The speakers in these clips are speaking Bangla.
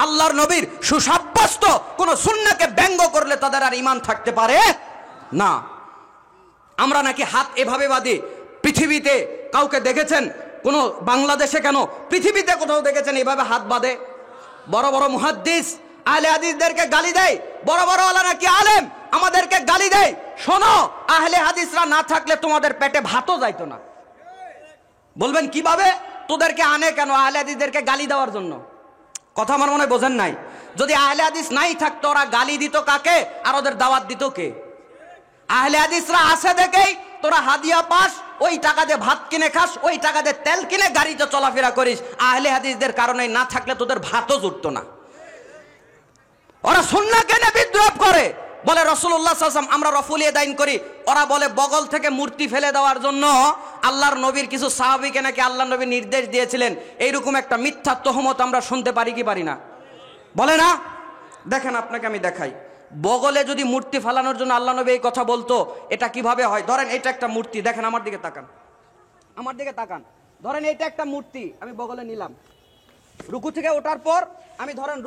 আল্লাহর নবীর সুসাব্যস্ত কোন সুন্নাহকে ব্যঙ্গ করলে তাদের আর ঈমান থাকতে পারে না। আমরা নাকি হাত এভাবে বাঁধি, পৃথিবীতে কাউকে দেখেছেন? কোন বাংলাদেশে কেন, পৃথিবীতে কোথাও দেখেছেন এভাবে হাত বাঁধে? বড় বড় মুহাদ্দিস আহলে হাদিসদেরকে গালি দেয়, বড় বড় ওয়ালা নাকি আলেম আমাদেরকে গালি দেয়। শোনো, আহলে হাদিসরা না থাকলে তোমাদের পেটে ভাতও যাইতো না। বলবেন কিভাবে? তোদেরকে আনে কেন আহলে হাদিসদেরকে গালি দেওয়ার জন্য? কথা আমার মনে হয় বোঝেন নাই। যদি আহলে হাদিস নাই থাকতো ওরা গালি দিত কাকে, আর ওদের দাওয়াত দিত কে? আহলে হাদিসরা আছে দেখেই তোরা হাদিয়া পাস, ওই টাকা দিয়ে ভাত কিনে খাস, ওই টাকা দিয়ে তেল কিনে গাড়িতে চলাফেরা করিস। আহলে হাদিসদের কারণে না থাকলে তোদের ভাতও জুটতো না। ওরা সুন্নাহ কেনে বিদ্রোহ করে, বলে রাসূলুল্লাহ সাল্লাল্লাহু আলাইহি ওয়াসাল্লাম আমরা রফুলিয়ে দাইন করি। ওরা বলে বগল থেকে মূর্তি ফেলে দেওয়ার জন্য আল্লাহর নবীর কিছু সাহাবীকে নাকি আল্লাহর নবী নির্দেশ দিয়েছিলেন। এইরকম একটা মিথ্যা তহমত আমরা শুনতে পারি কি পারি না? বলে না? দেখেন আপনাকে আমি দেখাই, বগলে যদি মূর্তি ফালানোর জন্য আল্লাহ নবী এই কথা বলতো, এটা কিভাবে হয়? ধরেন এটা একটা মূর্তি, দেখেন আমার দিকে তাকান, আমার দিকে তাকান। ধরেন এটা একটা মূর্তি আমি বগলে নিলাম, রুকু থেকে ওঠার পর আমি ধরেন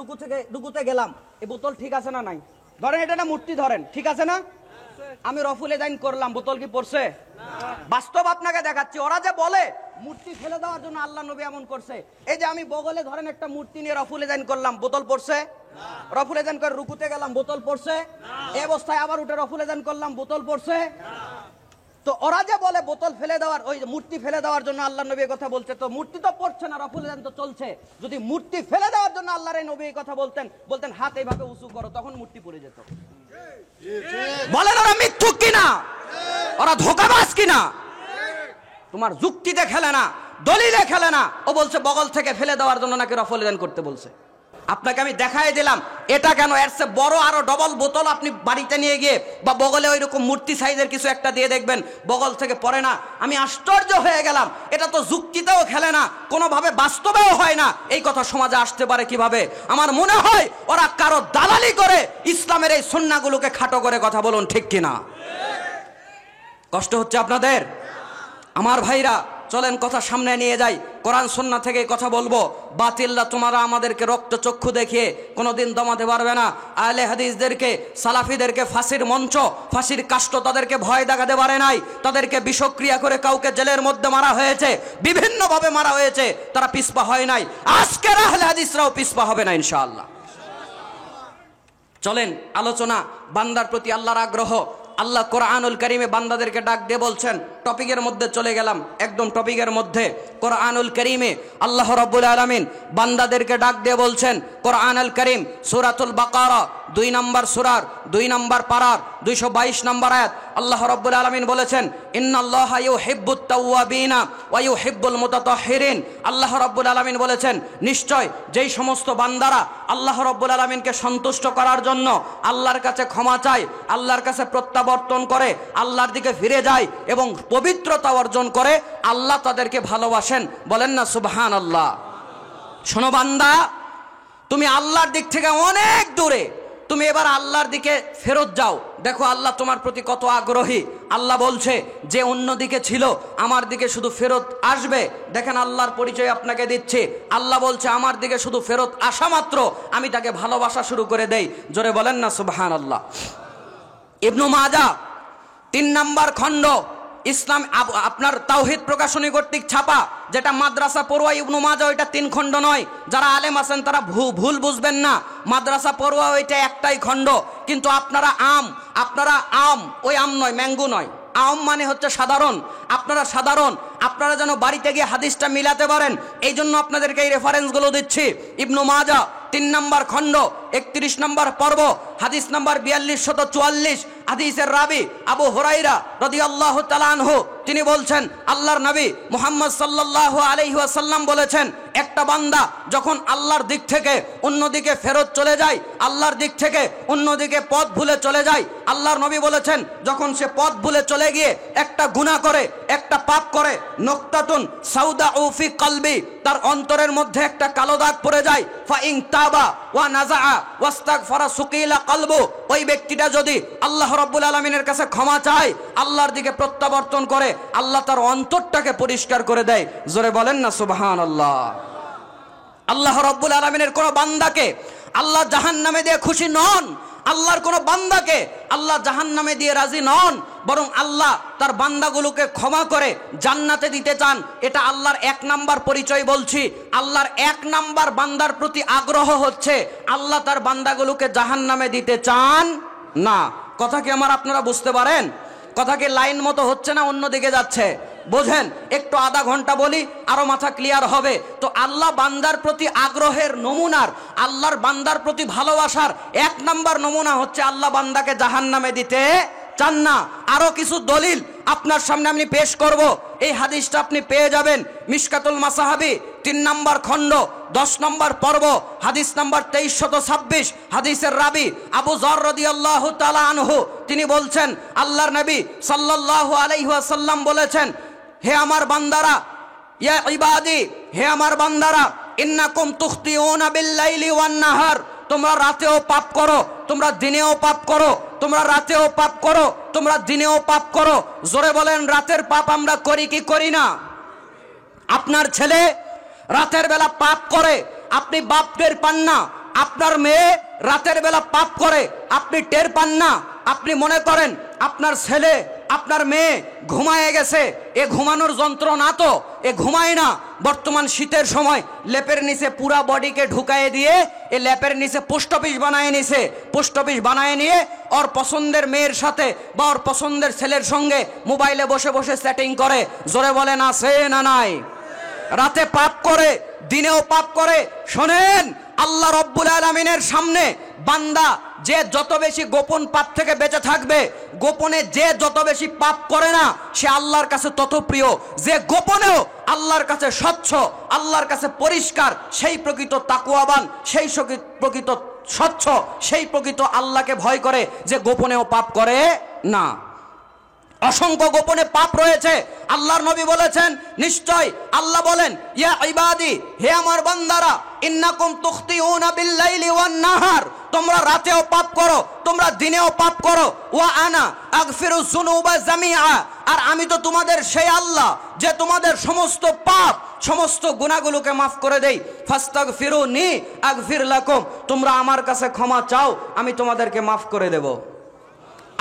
রুকুতে গেলাম, এই বোতল ঠিক আছে না নাই? ধরেন এটা একটা মূর্তি, ধরেন ঠিক আছে না? আমি রফুল এদাইন করলাম, বোতল কি পড়ছে? বাস্তব আপনাকে দেখাচ্ছি। ওরা যে বলে মূর্তি ফেলে দেওয়ার জন্য আল্লাহ নবী এমন করছে, এই যে আমি বগলে ধরেন একটা মূর্তি নিয়ে রফুল এদাইন করলাম, বোতল পড়ছে? রফুল এদাইন করে রুকুতে গেলাম, বোতল পড়ছে? এই অবস্থায় আবার উঠে রফুল এদাইন করলাম, বোতল পড়ছে? তো ওরা যে বলে বোতল ফেলে দেওয়ার, ওই মূর্তি ফেলে দেওয়ার জন্য আল্লাহ নবী কথা বলছে, তো মূর্তি তো পড়ছে না, রফুল এদাইন তো চলছে। যদি মূর্তি ফেলে দেওয়ার জন্য আল্লাহর এই নবী কথা বলতেন হাত এইভাবে উঁচু করো, তখন মূর্তি পড়ে যেত। বলেন ওরা মিথ্যুক কিনা, ওরা ধোঁকাবাজ কিনা? তোমার যুক্তিতে খেলে না, দলিলে খেলে না। ও বলছে বগল থেকে ফেলে দেওয়ার জন্য নাকি রফল এদান করতে বলছে। আপনাকে আমি দেখাই দিলাম এটা কেন। এর চেয়ে বড় আরো ডবল বোতল আপনি বাড়িতে নিয়ে গিয়ে বা বগলে ওই রকম মূর্তি সাইজের কিছু একটা দিয়ে দেখবেন, বগল থেকে পড়ে না। আমি আশ্চর্য হয়ে গেলাম, এটা তো যুক্তিতেও খেলে না, কোনোভাবে বাস্তবেও হয় না। এই কথা সমাজে আসতে পারে কিভাবে? আমার মনে হয় ওরা কারো দালালি করে ইসলামের এই সুন্নাহগুলোকে খাটো করে কথা বলুন, ঠিক কিনা? কষ্ট হচ্ছে আপনাদের? আমার ভাইরা চলেন কথা সামনে নিয়ে যাই, কোরআন সুন্নাহ থেকে কথা বলবো। বাতিলরা তোমরা আমাদেরকে রক্ত চক্ষু দেখিয়ে কোনোদিন দমাতে পারবে না। আহলে হাদিসদেরকে, সালাফিদেরকে ফাঁসির মঞ্চ, ফাঁসির কাষ্ট তাদেরকে ভয় দেখাতে পারে নাই। তাদেরকে বিষক্রিয়া করে কাউকে জেলের মধ্যে মারা হয়েছে, বিভিন্নভাবে মারা হয়েছে, তারা পিছপা হয় নাই। আজকের আহলে হাদিসরাও পিছপা হবে না ইনশাআল্লাহ। চলেন আলোচনা, বান্দার প্রতি আল্লাহর আগ্রহ। আল্লাহ কোরআনুল কারীমে বান্দাদেরকে ডাক দিয়ে বলছেন, টপিকের মধ্যে চলে গেলাম, একদম টপিকের মধ্যে। কোরআনুল কারীমে আল্লাহ রাব্বুল আলামিন বান্দাদেরকে ডাক দিয়ে বলছেন, কোরআনুল কারীম সূরাতুল বাকারা 2 নম্বর সূরার 2 নম্বর পারার 222 নম্বর আয়াত আল্লাহ রাব্বুল আলামিন বলেছেন, ইন্নাল্লাহা ইউহিব্বুত তাওয়াবিনা ওয়া ইউহিব্বুল মুতাতাহহিরিন। আল্লাহ রাব্বুল আলামিন বলেছেন, নিশ্চয় যেই সমস্ত বান্দারা আল্লাহ রাব্বুল আলামিনকে সন্তুষ্ট করার জন্য আল্লাহর কাছে ক্ষমা চায়, আল্লাহর কাছে প্রত্যাবর্তন করে, আল্লাহর দিকে ফিরে যায় এবং পবিত্রতা অর্জন করে, আল্লাহ তাদেরকে ভালোবাসেন। বলেন না সুবহানাল্লাহ। শোনো বান্দা, তুমি আল্লাহর দিক থেকে অনেক দূরে, তুমি এবার আল্লাহর দিকে ফেরত যাও, দেখো আল্লাহ তোমার প্রতি কত আগ্রহী। আল্লাহ বলছে যে অন্যদিকে ছিল আমার দিকে শুধু ফেরত আসবে। দেখেন আল্লাহর পরিচয় আপনাকে দিচ্ছে। আল্লাহ বলছে আমার দিকে শুধু ফেরত আসা মাত্র আমি তাকে ভালোবাসা শুরু করে দেই। জোরে বলেন না সুবহানাল্লাহ। ইবনু মাজাহ 3 নম্বর খণ্ড, ইসলাম আপনার তাওহীদ প্রকাশনী কর্তৃক ছাপা, যেটা মাদ্রাসা পড়ুয়া ইবনু মাজাহ, ওইটা 3 খণ্ড নয়। যারা আলেম আছেন তারা ভুল বুঝবেন না, মাদ্রাসা পড়ুয়া ওইটা একটাই খণ্ড। কিন্তু আপনারা আম, ওই আম নয়, ম্যাঙ্গো নয়, আম মানে হচ্ছে সাধারণ। আপনারা সাধারণ, আপনারা যেন বাড়িতে গিয়ে হাদিসটা মিলাতে পারেন, এই জন্য আপনাদেরকে এই রেফারেন্সগুলো দিচ্ছি। ইবনু মাজাহ 3 নম্বর খণ্ড 31 নম্বর পর্ব, হাদিস নাম্বার 4244। হাদিসের রাবি আবু হুরায়রা রাদিয়াল্লাহু তাআলা আনহু, তিনি বলছেন আল্লাহর নবী মুহাম্মদ সাল্লাল্লাহু আলাইহি ওয়াসাল্লাম বলেছেন, একটা বান্দা যখন আল্লাহর দিক থেকে অন্যদিকে ফেরত চলে যায়, আল্লাহর দিক থেকে অন্যদিকে পথ ভুলে চলে যায়, আল্লাহর নবী বলেছেন যখন সে পথ ভুলে চলে গিয়ে একটা গুনাহ করে, একটা পাপ করে, নক্তাতুন সাউদাউ ফি কলবি, তার অন্তরের মধ্যে একটা কালো দাগ পড়ে যায়। ফা ইন তাবা ওয়া নাযাআ ওয়াস্তাগফারা সুকিলা কলবু, ওই ব্যক্তিটা যদি আল্লাহ রাব্বুল আলামিনের কাছে ক্ষমা চায়, আল্লাহর দিকে প্রত্যাবর্তন করে, আল্লাহ তার অন্তরটাকে পরিষ্কার করে দেয়। জোরে বলেন না সুবহানাল্লাহ। আল্লাহ রাব্বুল আলামিনের কোন বান্দাকে আল্লাহ জাহান্নামে দিয়ে খুশি নন, আল্লাহর কোন বান্দাকে আল্লাহ জাহান্নামে দিয়ে রাজি নন, বরং আল্লাহ তার বান্দাগুলোকে ক্ষমা করে জান্নাতে দিতে চান। এটা আল্লাহর 1 নাম্বার পরিচয় বলছি। আল্লাহর 1 নাম্বার বান্দার প্রতি আগ্রহ হচ্ছে আল্লাহ তার বান্দাগুলোকে জাহান্নামে দিতে চান না। কথা কি আমার আপনারা বুঝতে পারেন? কথা কি লাইন মতো হচ্ছে না অন্যদিকে যাচ্ছে? বোঝেন, একটু আধা ঘন্টা বলি আরো মাথা ক্লিয়ার হবে। তো আল্লাহ বান্দার প্রতি আগ্রহের নমুনার, আল্লাহর বান্দার প্রতি ভালোবাসার 1 নাম্বার নমুনা হচ্ছে আল্লাহ বান্দাকে জাহান্নামে দিতে চান না। আরো কিছু দলিল আপনার সামনে আমি পেশ করব। এই হাদিসটা আপনি পেয়ে যাবেন মিশকাতুল মাসাহাবি 3 নম্বর খণ্ড 10 নম্বর পর্ব, হাদিস নাম্বার 2326। হাদিসের রাবি আবু যর রাদিয়াল্লাহু তাআলা আনহু, তিনি বলছেন আল্লাহর নবী সাল্লাল্লাহু আলাইহি ওয়াসাল্লাম বলেছেন, হে আমার বান্দারা, ইয়া ইবাদি, হে আমার বান্দারা, ইন্নাকুম তুখতিউনা বিল-লাইলি ওয়ান-নাহার, তোমরা রাতেও পাপ করো, তোমরা দিনেও পাপ করো, তোমরা রাতেও পাপ করো, তোমরা দিনেও পাপ করো। জোরে বলেন, রাতের পাপ আমরা করি কি করি না? আপনার ছেলে রাতের বেলা পাপ করে, আপনি বাপ টের পান না। আপনার মেয়ে রাতের বেলা পাপ করে, আপনি টের পান না। আপনি মনে করেন আপনার ছেলে আপনার মেয়ে ঘুমায়ে গেছে, এ ঘুমানোর যন্ত্র না তো, এ ঘুমায় না। বর্তমান শীতের সময় লেপের নিচে পুরা বডিকে ঢুকায়ে দিয়ে এ লেপের নিচে পোস্ট অফিস বানায় নিছে। পোস্ট অফিস বানায় নিয়ে ওর পছন্দের মেয়ের সাথে বা ওর পছন্দের ছেলের সঙ্গে মোবাইলে বসে বসে সেটিং করে। জোরে বলেন, আছে না নাই? রাতে পাপ করে, দিনেও পাপ করে। শোনেন, আল্লাহ রব্বুল আলামিনের সামনে বান্দা যে যত বেশি গোপন পাপ থেকে বেঁচে থাকবে, গোপনে যে যত বেশি পাপ করে না, সে আল্লাহর কাছে তত প্রিয়। যে গোপনেও আল্লাহর কাছে স্বচ্ছ, আল্লাহর কাছে পরিষ্কার, সেই প্রকৃত তাকওয়াবান, সেই প্রকৃত স্বচ্ছ, সেই প্রকৃত আল্লাহকে ভয় করে, যে গোপনেও পাপ করে না। অসংখ্য গোপনে পাপ রয়েছে। আল্লাহর নবী বলেছেন, নিশ্চয় আল্লাহ বলেন, ইয়া ইবাদি, হে আমার বান্দারা, ইন্নাকুম তুখতিউনা বিল-লাইলি ওয়ান-নাহার, তোমরা রাতেও পাপ করো, তোমরা দিনেও পাপ করো। ওয়া আনা আগফিরুজ যুনুবা জামিআ, আর আমি তো তোমাদের সেই আল্লাহ যে তোমাদের সমস্ত পাপ, সমস্ত গুনাহগুলোকে মাফ করে দেই। ফাস্তাগফিরুনি আগফির লাকুম, তোমরা আমার কাছে ক্ষমা চাও, আমি তোমাদেরকে মাফ করে দেব।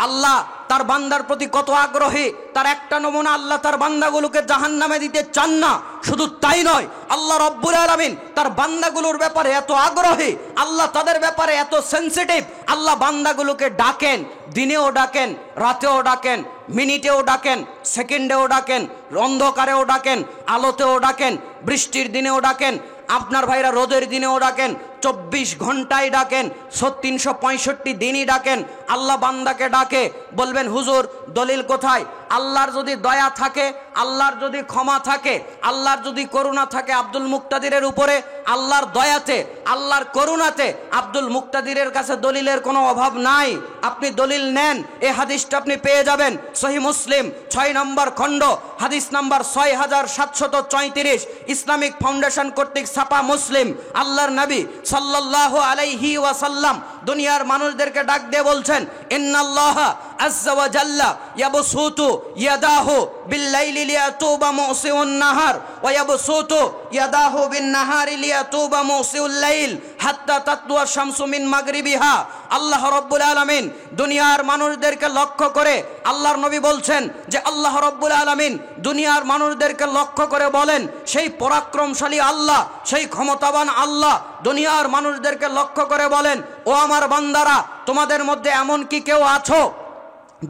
আল্লাহ তার বান্দার প্রতি কত আগ্রহী, তার একটা নমুনা, আল্লাহ তার বান্দাগুলোকে জাহান্নামে দিতে চান না। শুধু তাই নয়, আল্লাহ রব্বুল আলামিন তার বান্দাগুলোর ব্যাপারে এত আগ্রহী, আল্লাহ তাদের ব্যাপারে এত সেনসিটিভ। আল্লাহ বান্দাগুলোকে ডাকেন, দিনেও ডাকেন, রাতেও ডাকেন, মিনিটেও ডাকেন, সেকেন্ডেও ডাকেন, অন্ধকারেও ডাকেন, আলোতেও ডাকেন, বৃষ্টির দিনেও ডাকেন, আপনার ভাইরা রোদের দিনেও ডাকেন, 24 ঘন্টায় ডাকেন, 365 দিনই ডাকেন। আল্লাহ বান্দাকে ডাকে। বলবেন, হুজুর দলিল কোথায়? আল্লাহর যদি দয়া থাকে, আল্লাহর যদি ক্ষমা থাকে, আল্লাহর যদি করুণা থাকে আব্দুল মুক্তাদিরের উপরে, আল্লাহর দয়াতে, আল্লাহর করুণাতে আব্দুল মুক্তাদিরের কাছে দলিলের কোনো অভাব নাই। আপনি দলিল নেন, এই হাদিসটা আপনি পেয়ে যাবেন সহিহ মুসলিম 6 নম্বর খণ্ড, হাদিস নাম্বার 6734, ইসলামিক ফাউন্ডেশন কর্তৃক ছাপা মুসলিম। আল্লাহর নবী সাল্লাল্লাহু আলাইহি ওয়াসাল্লাম দুনিয়ার মানুষদেরকে ডাক দিয়ে বলছেন, ইন্নাল্লাহা আযজা ওয়া জাল্লা ইয়াবসুতু ইয়াদাহু বিল-লাইলি লিয়াতুবা মুসিউন নাহার ওয়া ইয়াবসুতু ইয়াদাহু বিন-নাহারি লিয়াতুবা মুসিউল লাইল হাত্তা তাতলুয়া শামসু মিন মাগরিবিহা। আল্লাহ রাব্বুল আলামিন দুনিয়ার মানুষদেরকে লক্ষ্য করে, আল্লাহর নবী বলছেন যে আল্লাহ রাব্বুল আলামিন দুনিয়ার মানুষদেরকে লক্ষ্য করে বলেন, সেই পরাক্রমশালী আল্লাহ, সেই ক্ষমতাবান আল্লাহ দুনিয়ার মানুষদেরকে লক্ষ্য করে বলেন, ও আমার বান্দারা, তোমাদের মধ্যে এমন কি কেউ আছো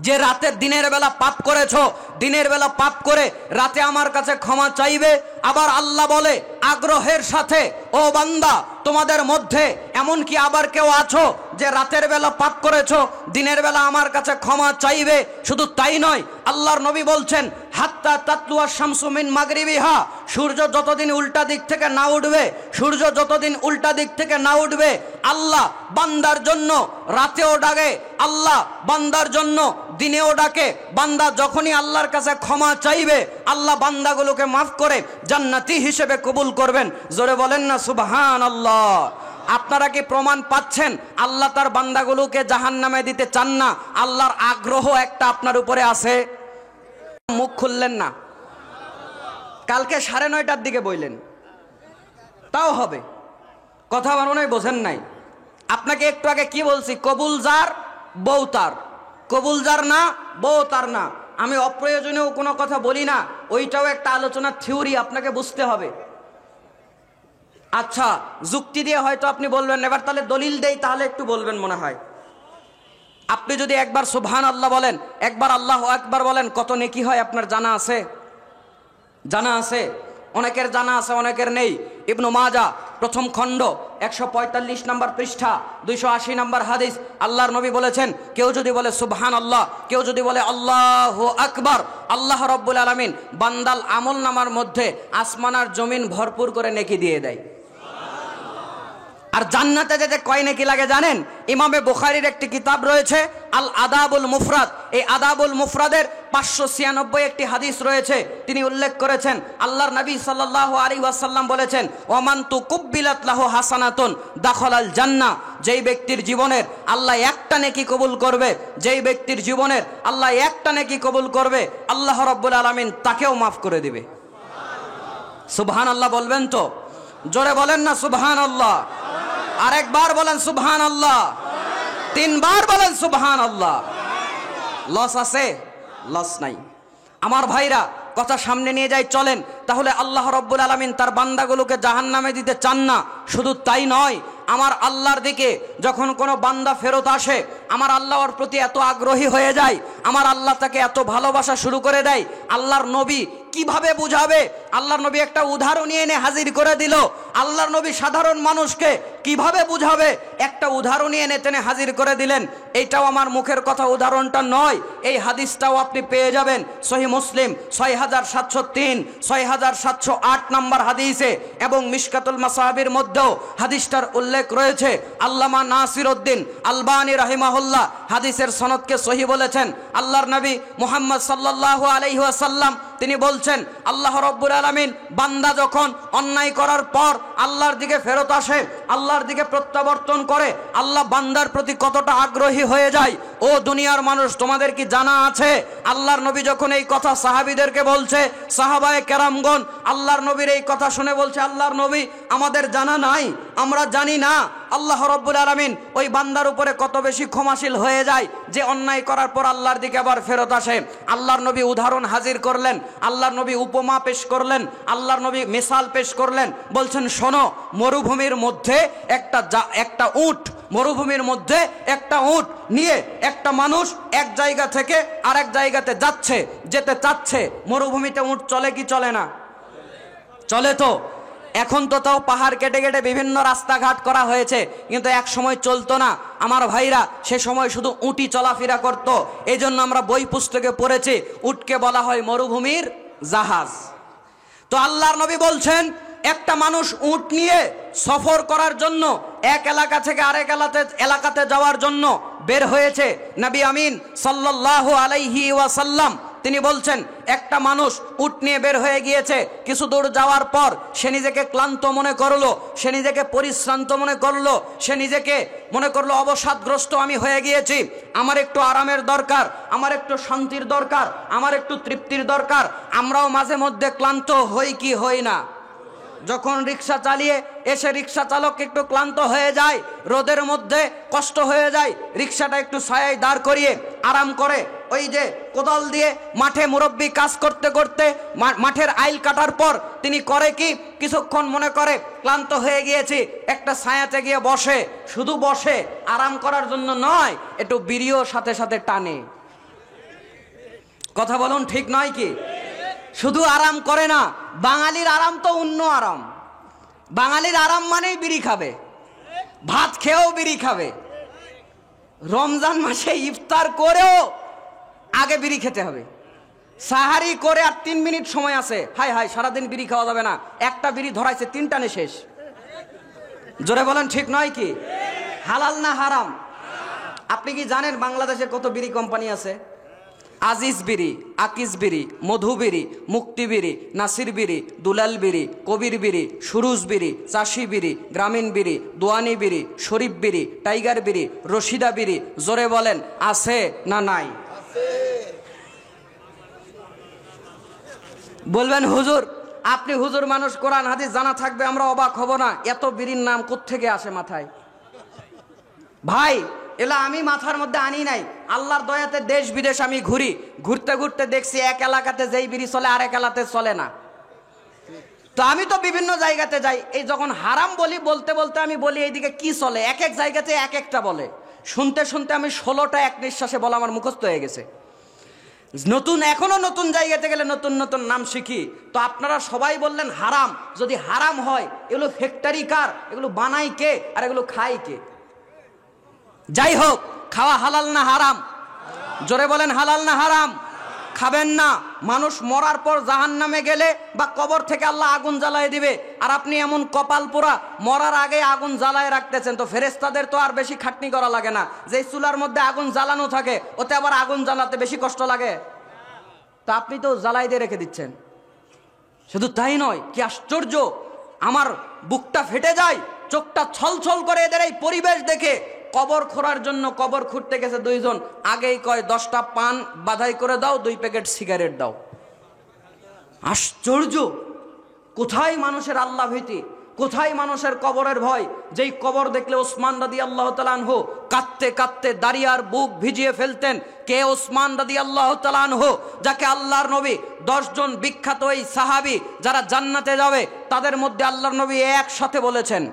যে রাতের দিনের বেলা পাপ করেছো, দিনের বেলা পাপ করে রাতে আমার কাছে ক্ষমা চাইবে? আবার আল্লাহ বলে আগ্রহের সাথে, ও বান্দা, তোমাদের মধ্যে এমন কি আবার কেউ আছো যে রাতের বেলা পাপ করেছো, দিনের বেলা আমার কাছে ক্ষমা চাইবে? শুধু তাই নয়, আল্লাহর নবী বলছেন, হাত্তা তাতলুয়া শামসু মিন মাগরিবিহা, সূর্য যতদিন উল্টা দিক থেকে না উঠবে, সূর্য যতদিন উল্টা দিক থেকে না উঠবে, আল্লাহ বান্দার জন্য রাতেও ডাকে, আল্লাহ বান্দার জন্য দিনেও ডাকে। বান্দা যখনই আল্লাহর কাছে ক্ষমা চাইবে, আল্লাহ বান্দাগুলোকে মাফ করে জান্নাতি হিসেবে কবুল করবেন। জোরে বলেন না সুবহানাল্লাহ। আপনারা কি প্রমাণ পাচ্ছেন আল্লাহ তার বান্দাগুলোকে জাহান্নামে দিতে চান না? আল্লাহর আগ্রহ একটা আপনার উপরে আছে। মুখ খুললেন না, কালকে 9:30টার দিকে বললেন, তাও হবে। কথা মনে হয় বোঝেন নাই। আপনাকে একটু আগে কি বলছি? কবুল যার বউ তার, কবুল যার না বউ তার না। আমি অপ্রয়োজনীয় কোনো কথা বলি না, ওইটাও একটা আলোচনার থিওরি, আপনাকে বুঝতে হবে। আচ্ছা, যুক্তি দিয়ে হয়তো আপনি বলবেন, এবার তাহলে দলিল দেই, তাহলে একটু বলবেন মনে হয়। আপনি যদি একবার সুবহানাল্লাহ বলেন, একবার আল্লাহু আকবার বলেন, কত নেকি হয় আপনার জানা আছে? জানা আছে? অনেকের জানা আছে, অনেকের নেই। ইবনু মাজা প্রথম খণ্ড 145 নম্বর পৃষ্ঠা 280 নম্বর হাদিস, আল্লাহর নবী বলেছেন, কেউ যদি বলে সুবহানাল্লাহ, কেউ যদি বলে আল্লাহু আকবার, আল্লাহ রাব্বুল আলামিন বান্দাল আমল নামার মধ্যে আসমান আর জমিন ভরপুর করে নেকি দিয়ে দেয়। আর জান্নাতে যেতে কয় নেকি লাগে জানেন? ইমামে বুখারীর একটি কিতাব রয়েছে আল আদাবুল মুফরাদ, এই আদাবুল মুফরাদের 596 একটি হাদিস রয়েছে। তিনি উল্লেখ করেছেন, আল্লাহর নবী সাল্লাল্লাহু আলাইহি ওয়াসাল্লাম বলেছেন, ওমান তুকুব্বিলাত লাহু হাসানাতুন দাখালাল জান্নাহ, যেই ব্যক্তির জীবনের আল্লাহ একটা নেকি কবুল করবে, যেই ব্যক্তির জীবনের আল্লাহ একটা নেকি কবুল করবে, আল্লাহ রাব্বুল আলামিন তাকেও মাফ করে দিবে। সুবহানাল্লাহ বলবেন তো? জোরে বলেন না সুবহানাল্লাহ। আরেকবার বলেন সুবহানাল্লাহ, তিনবার বলেন সুবহানাল্লাহ। লস আছে? লস নাই। আমার ভাইরা, কথা সামনে নিয়ে যাই, চলেন। তাহলে আল্লাহ রাব্বুল আলামিন তার বান্দাগুলোকে জাহান্নামে দিতে চান না। শুধু তাই নয়, আমার আল্লাহর দিকে যখন কোনো বান্দা ফেরত আসে, আমার আল্লাহ ওর প্রতি এত আগ্রহী হয়ে যায়, আমার আল্লাহ তাকে এত ভালোবাসা শুরু করে দেয়। আল্লাহর নবী কিভাবে বুঝাবে? আল্লাহর নবী একটা উদাহরণ এনে হাজির করে দিল। আল্লাহর নবী সাধারণ মানুষকে কিভাবে বুঝাবে, একটা উদাহরণ এনে টেনে হাজির করে দিলেন। এইটাও আমার মুখের কথা, উদাহরণটা নয়, এই হাদিসটাও আপনি পেয়ে যাবেন সহিহ মুসলিম 6703, 6708 নম্বর হাদিসে, এবং মিশকাতুল মাসাহাবির মধ্যেও হাদিসটার উল্লেখ রয়েছে। আল্লামা নাসিরউদ্দিন আলবানী রাহিমাহুল্লাহ হাদিসের সনদকে সহিহ বলেছেন। আল্লাহর নবী মুহাম্মদ সাল্লাল্লাহু আলাইহি ওয়াসাল্লাম তিনি বলছেন, আল্লাহ রাব্বুল আলামিন বান্দা যখন অন্যায় করার পর আল্লাহর দিকে ফেরত আসে, আল্লাহর দিকে প্রত্যাবর্তন করে, আল্লাহ বান্দার প্রতি কতটা আগ্রহী হয়ে যায়। ও দুনিয়ার মানুষ, তোমাদের কি জানা আছে? আল্লাহর নবী যখন এই কথা সাহাবীদেরকে বলছে, সাহাবায়ে কেরামগণ আল্লাহর নবীর এই কথা শুনে বলছে, আল্লাহর নবী আমাদের জানা নাই, আমরা জানি না আল্লাহ রাব্বুল আলামিন ওই বান্দার উপরে কত বেশি ক্ষমাশীল হয়ে যায় যে অন্যায় করার পর আল্লাহর দিকে আবার ফেরত আসে। আল্লাহর নবী উদাহরণ হাজির করলেন, আল্লাহর নবী উপমা পেশ করলেন, আল্লাহর নবী মিসাল পেশ করলেন। বলছেন, শোনো, মরুভূমির মধ্যে একটা উট, মরুভূমির মধ্যে একটা উট নিয়ে একটা মানুষ এক জায়গা থেকে আরেক জায়গাতে যেতে চাচ্ছে। মরুভূমিতে উট চলে কি চলে না? চলে তো। এখন তো তাও পাহাড় কেটে কেটে বিভিন্ন রাস্তাঘাট করা হয়েছে, কিন্তু এক সময় চলতো না আমার ভাইরা। সে সময় শুধু উটই চলাফেরা করত। এই জন্য আমরা বই পুস্তকে পড়েছি, উটকে বলা হয় মরুভূমির জাহাজ। তো আল্লাহর নবী বলছেন, একটা মানুষ উট নিয়ে সফর করার জন্য এক এলাকা থেকে আরেক এলাকাতে যাওয়ার জন্য বের হয়েছে। নবী আমিন সাল্লাল্লাহু আলাইহি ওয়াসাল্লাম তিনি বলছেন, একটা মানুষ উট নিয়ে বের হয়ে গিয়েছে। কিছু দূর যাওয়ার পর সে নিজেকে ক্লান্ত মনে করলো, সে নিজেকে পরিশ্রান্ত মনে করলো, সে নিজেকে মনে করলো অবসাদগ্রস্ত আমি হয়ে গিয়েছি, আমার একটু আরামের দরকার, আমার একটু শান্তির দরকার, আমার একটু তৃপ্তির দরকার। আমরাও মাঝে মধ্যে ক্লান্ত হই কি হই না? যখন রিক্সা চালিয়ে এসে রিক্সা চালক একটু ক্লান্ত হয়ে যায়, রোদের মধ্যে কষ্ট হয়ে যায়, রিক্সাটা একটু ছায়ায় দাঁড় করিয়ে আরাম করে, ওই যে কোদাল দিয়ে মাঠে মুরব্বি কাজ করতে করতে মাঠের আইল কাটার পর তিনি করে কি, কিছুক্ষণ মনে করে ক্লান্ত হয়ে গিয়েছি, একটা ছায়াতে গিয়ে বসে। শুধু বসে, আরাম করার জন্য নয়, একটু বিড়িও সাথে সাথে টানে। কথা বলুন, ঠিক নয় কি? শুধু আরাম করে না, বাঙালির আরাম তো অন্য আরাম। বাঙালির আরাম মানেই বিড়ি খাবে, ভাত খেয়েও বিড়ি খাবে। রমজান মাসে ইফতার করেও আগে বিড়ি খেতে হবে। সাহারি করে আর 3 মিনিট সময় আছে, হাই হাই সারাদিন বিড়ি খাওয়া যাবে না, একটা বিড়ি ধরাইছে 3 টানে শেষ। জোরে বলেন, ঠিক নয় কি? হালাল না হারাম? আপনি কি জানেন বাংলাদেশে কত বিড়ি কোম্পানি আছে? আজিজ বিড়ি, আকিজ বিড়ি, মধু বিড়ি, মুক্তি বিড়ি, নাসির বিড়ি, দুলাল বিড়ি, কবির বিড়ি, সুরুজ বিড়ি, চাষি বিড়ি, গ্রামীণ বিড়ি, দোয়ানি বিড়ি, শরীফ বিড়ি, টাইগার বিড়ি, রশিদা বিড়ি। জোরে বলেন, আছে না নাই? বলবেন হুজুর আপনি হুজুর মানুষ, কোরআন হাদিস জানা থাকবে, আমরা অবাক হব না? এত বিড়ির নাম কোত্থেকে আসে মাথায়? ভাই এলা আমি মাথার মধ্যে আনি নাই, আল্লাহর দয়াতে দেশ বিদেশ আমি ঘুরি, ঘুরতে ঘুরতে দেখছি এক এলাকাতে যেই বিড়ি চলে আরেক এলাকাতে চলে না। তো আমি তো বিভিন্ন জায়গাতে যাই, এই যখন হারাম বলি বলতে বলতে আমি বলি এইদিকে কি চলে, এক এক জায়গাতে এক একটা বলে, শুনতে শুনতে আমি 16টা এক নিঃশ্বাসে বলা আমার মুখস্থ হয়ে গেছে। এখনো নতুন জায়গাতে গেলে নতুন নতুন নাম শিখি। তো আপনারা সবাই বললেন হারাম, যদি হারাম হয় এগুলো ফ্যাক্টরি কার, এগুলো বানাই কে, আর এগুলো খাই কে? যাই হোক, খাওয়া হালাল না হারাম? জোরে বলেন, হালাল না হারাম? খাবেন না। মানুষ মরার পর জাহান্নামে গেলে বা কবর থেকে আল্লাহ আগুন জ্বালায় দিবে, আর আপনি এমন কপাল পোড়া মরার আগে আগুন জ্বালায় রাখতেছেন। তো ফেরেশতাদের তো আর বেশি খাটনি করা লাগে না, যে চুলার মধ্যে আগুন জ্বালানো থাকে ওতে আবার আগুন জ্বালাতে বেশি কষ্ট লাগে? তা আপনি তো জ্বালাই দিয়ে রেখে দিচ্ছেন। শুধু তাই নয়, কি আশ্চর্য, আমার বুকটা ফেটে যায়, চোখটা ছলছল করে এদের এই পরিবেশ দেখে। কবর খোঁড়ার জন্য কবর খুঁড়তে গেছে দুইজন, আগেই কয় 10টা পান বাধাই করে দাও, 2 প্যাকেট সিগারেট দাও। আশ্চর্য, কোথায় মানুষের আল্লাহ ভীতি, কোথায় মানুষের কবরের ভয়? যেই কবর দেখলে ওসমান রাদিয়াল্লাহু তাআলা আনহু কাঁদতে কাঁদতে দাঁড়িয়ার বুক ভিজিয়ে ফেলতেন। কে ওসমান রাদিয়াল্লাহু তাআলা আনহু? যাকে আল্লাহর নবী 10 জন বিখ্যাত এই সাহাবী যারা জান্নাতে যাবে তাদের মধ্যে আল্লাহর নবী একসাথে বলেছেন।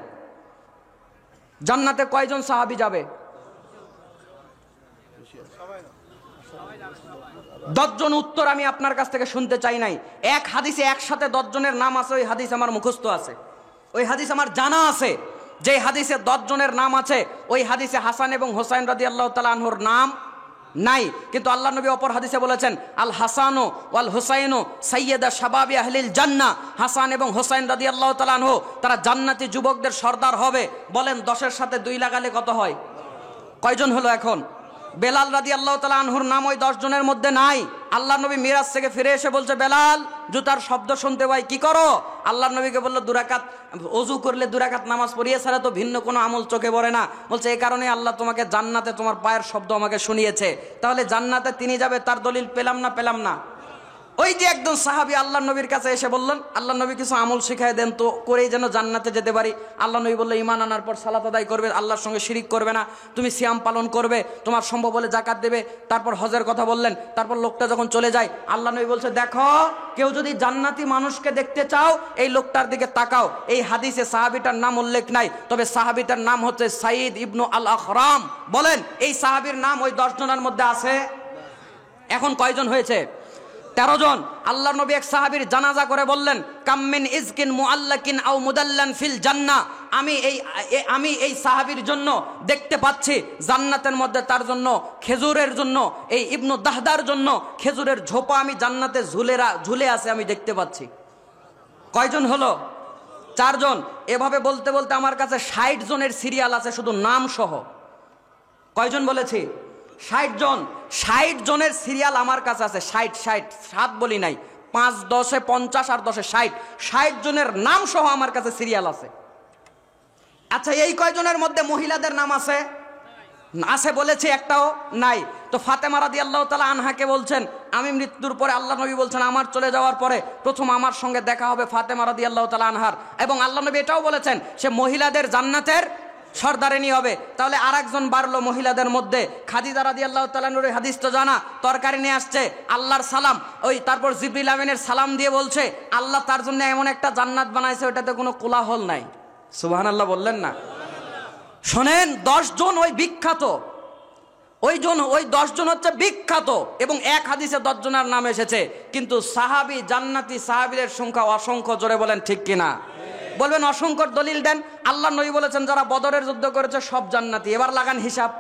জান্নাতে কয়জন সাহাবী যাবে? 10 জন। উত্তর আমি আপনার কাছ থেকে শুনতে চাই নাই। এক হাদিসে একসাথে 10 জনের নাম আছে, ওই হাদিস আমার মুখস্থ আছে, ওই হাদিস আমার জানা আছে। যে হাদিসে 10 জনের নাম আছে ওই হাদিসে হাসান এবং হোসাইন রাদিয়াল্লাহু তাআলা আনহুর নাম নাই। কিন্তু আল্লাহ নবী অপর হাদিসে বলেছেন, আল হাসানু ওয়াল হুসাইনু সাইয়্যিদা শাবাবি আহলিল জান্নাহ। হাসান এবং হোসাইন রাদিয়াল্লাহু তাআলা আনহু তারা জান্নাতি যুবকদের সর্দার হবে। বলেন 10-এর সাথে 2 লাগালে কত হয়? কয়জন হলো এখন? বেলাল রাদিয়াল্লাহু তাআলা আনহুর নাম ওই 10 জনের মধ্যে নাই। আল্লাহ নবী মিরাজ থেকে ফিরে এসে বলছে, বেলাল জুতার শব্দ শুনতে পাই, কি করো? আল্লাহ নবীকে বলল, 2 রাকাত ওযু করলে 2 রাকাত নামাজ পড়িয়ে ছাড়া তো ভিন্ন কোনো আমল চোখে পড়ে না। বলছে এই কারণে আল্লাহ তোমাকে জান্নাতে তোমার পায়ের শব্দ আমাকে শুনিয়েছে। তাহলে জান্নাতে তিনি যাবে, তার দলিল পেলাম না? পেলাম না? ওই যে একজন সাহাবী আল্লাহ নবীর কাছে এসে বললেন, আল্লাহ নবী কিছু আমল শিখায় দেন তো, করেই যেন জান্নাতে যেতে পারি। আল্লাহ নবী বললো, ঈমান আনার পর সালাত আদায় করবে, আল্লাহর সঙ্গে শিরিক করবে না, তুমি সিয়াম পালন করবে, তোমার সম্ভব হলে যাকাত দেবে। তারপর হজের কথা বললেন। তারপর লোকটা যখন চলে যায় আল্লাহ নবী বলছে, দেখো কেউ যদি জান্নাতি মানুষকে দেখতে চাও এই লোকটার দিকে তাকাও। এই হাদিসে সাহাবীটার নাম উল্লেখ নাই, তবে সাহাবীটার নাম হচ্ছে সাঈদ ইবনু আল আখরাম। বলেন এই সাহাবীর নাম ওই 10 জনের মধ্যে আছে? এখন কয়জন হয়েছে? 13 জন। আল্লাহর নবী এক সাহাবীর জানাজা করে বললেন, কাম্মিন ইজকিন মুআল্লাকিন আও মুদাল্লান ফিল জান্নাহ। আমি এই সাহাবীর জন্য দেখতে পাচ্ছি জান্নাতের মধ্যে তার জন্য খেজুরের জন্য, এই ইবনু দাহদার জন্য খেজুরের ঝোপা আমি জান্নাতে ঝুলে আছে আমি দেখতে পাচ্ছি। কয়জন হলো? 4 জন। এভাবে বলতে বলতে আমার কাছে 60 জনের সিরিয়াল আছে শুধু নাম সহ। কয়জন বলেছি? 60 জন। 60 জনের সিরিয়াল আমার কাছে আছে। 60 7 বলি নাই, 5 10 50 আর 10 60। 60 জনের নাম সহ আমার কাছে সিরিয়াল আছে। আচ্ছা এই কয়জনের মধ্যে মহিলাদের নাম আছে? আছে বলেছি, একটাও নাই। তো ফাতেমা রাদিয়াল্লাহু তাআলা আনহাকে বলছেন, আমি মৃত্যুর পরে আল্লাহ নবী বলছেন আমার চলে যাওয়ার পরে প্রথম আমার সঙ্গে দেখা হবে ফাতেমা রাদিয়াল্লাহু তাআলা আনহার। এবং আল্লাহ নবী এটাও বলেছেন সে মহিলাদের জান্নাতের সর্দারিনী হবে। তাহলে আরেকজন বাড়লো মহিলাদের মধ্যে, খাদিজা রাদিয়াল্লাহু তাআলা নূরের হাদিস তো জানা, তরকারি নিয়ে আসছে, আল্লাহর সালাম, ওই তারপর জিবরিল আমিনের সালাম দিয়ে বলছে আল্লাহ তার জন্য এমন একটা জান্নাত বানাইছে ওটাতে কোনো কোলাহল নাই। সুবহানাল্লাহ বললেন না? শোনেন 10 জন ওই বিখ্যাত, ওই 10 জন হচ্ছে বিখ্যাত এবং এক হাদিসে 10 জনের নাম এসেছে। কিন্তু সাহাবী জান্নাতি সাহাবীদের সংখ্যা অসংখ্য। জোরে বলেন ঠিক কিনা? বলবেন অসংখ্য দলিল দেন। আল্লাহ নবী বলেছেন যারা বদরের যুদ্ধ করেছে সব জান্নাতি। এবার লাগান হিসাব।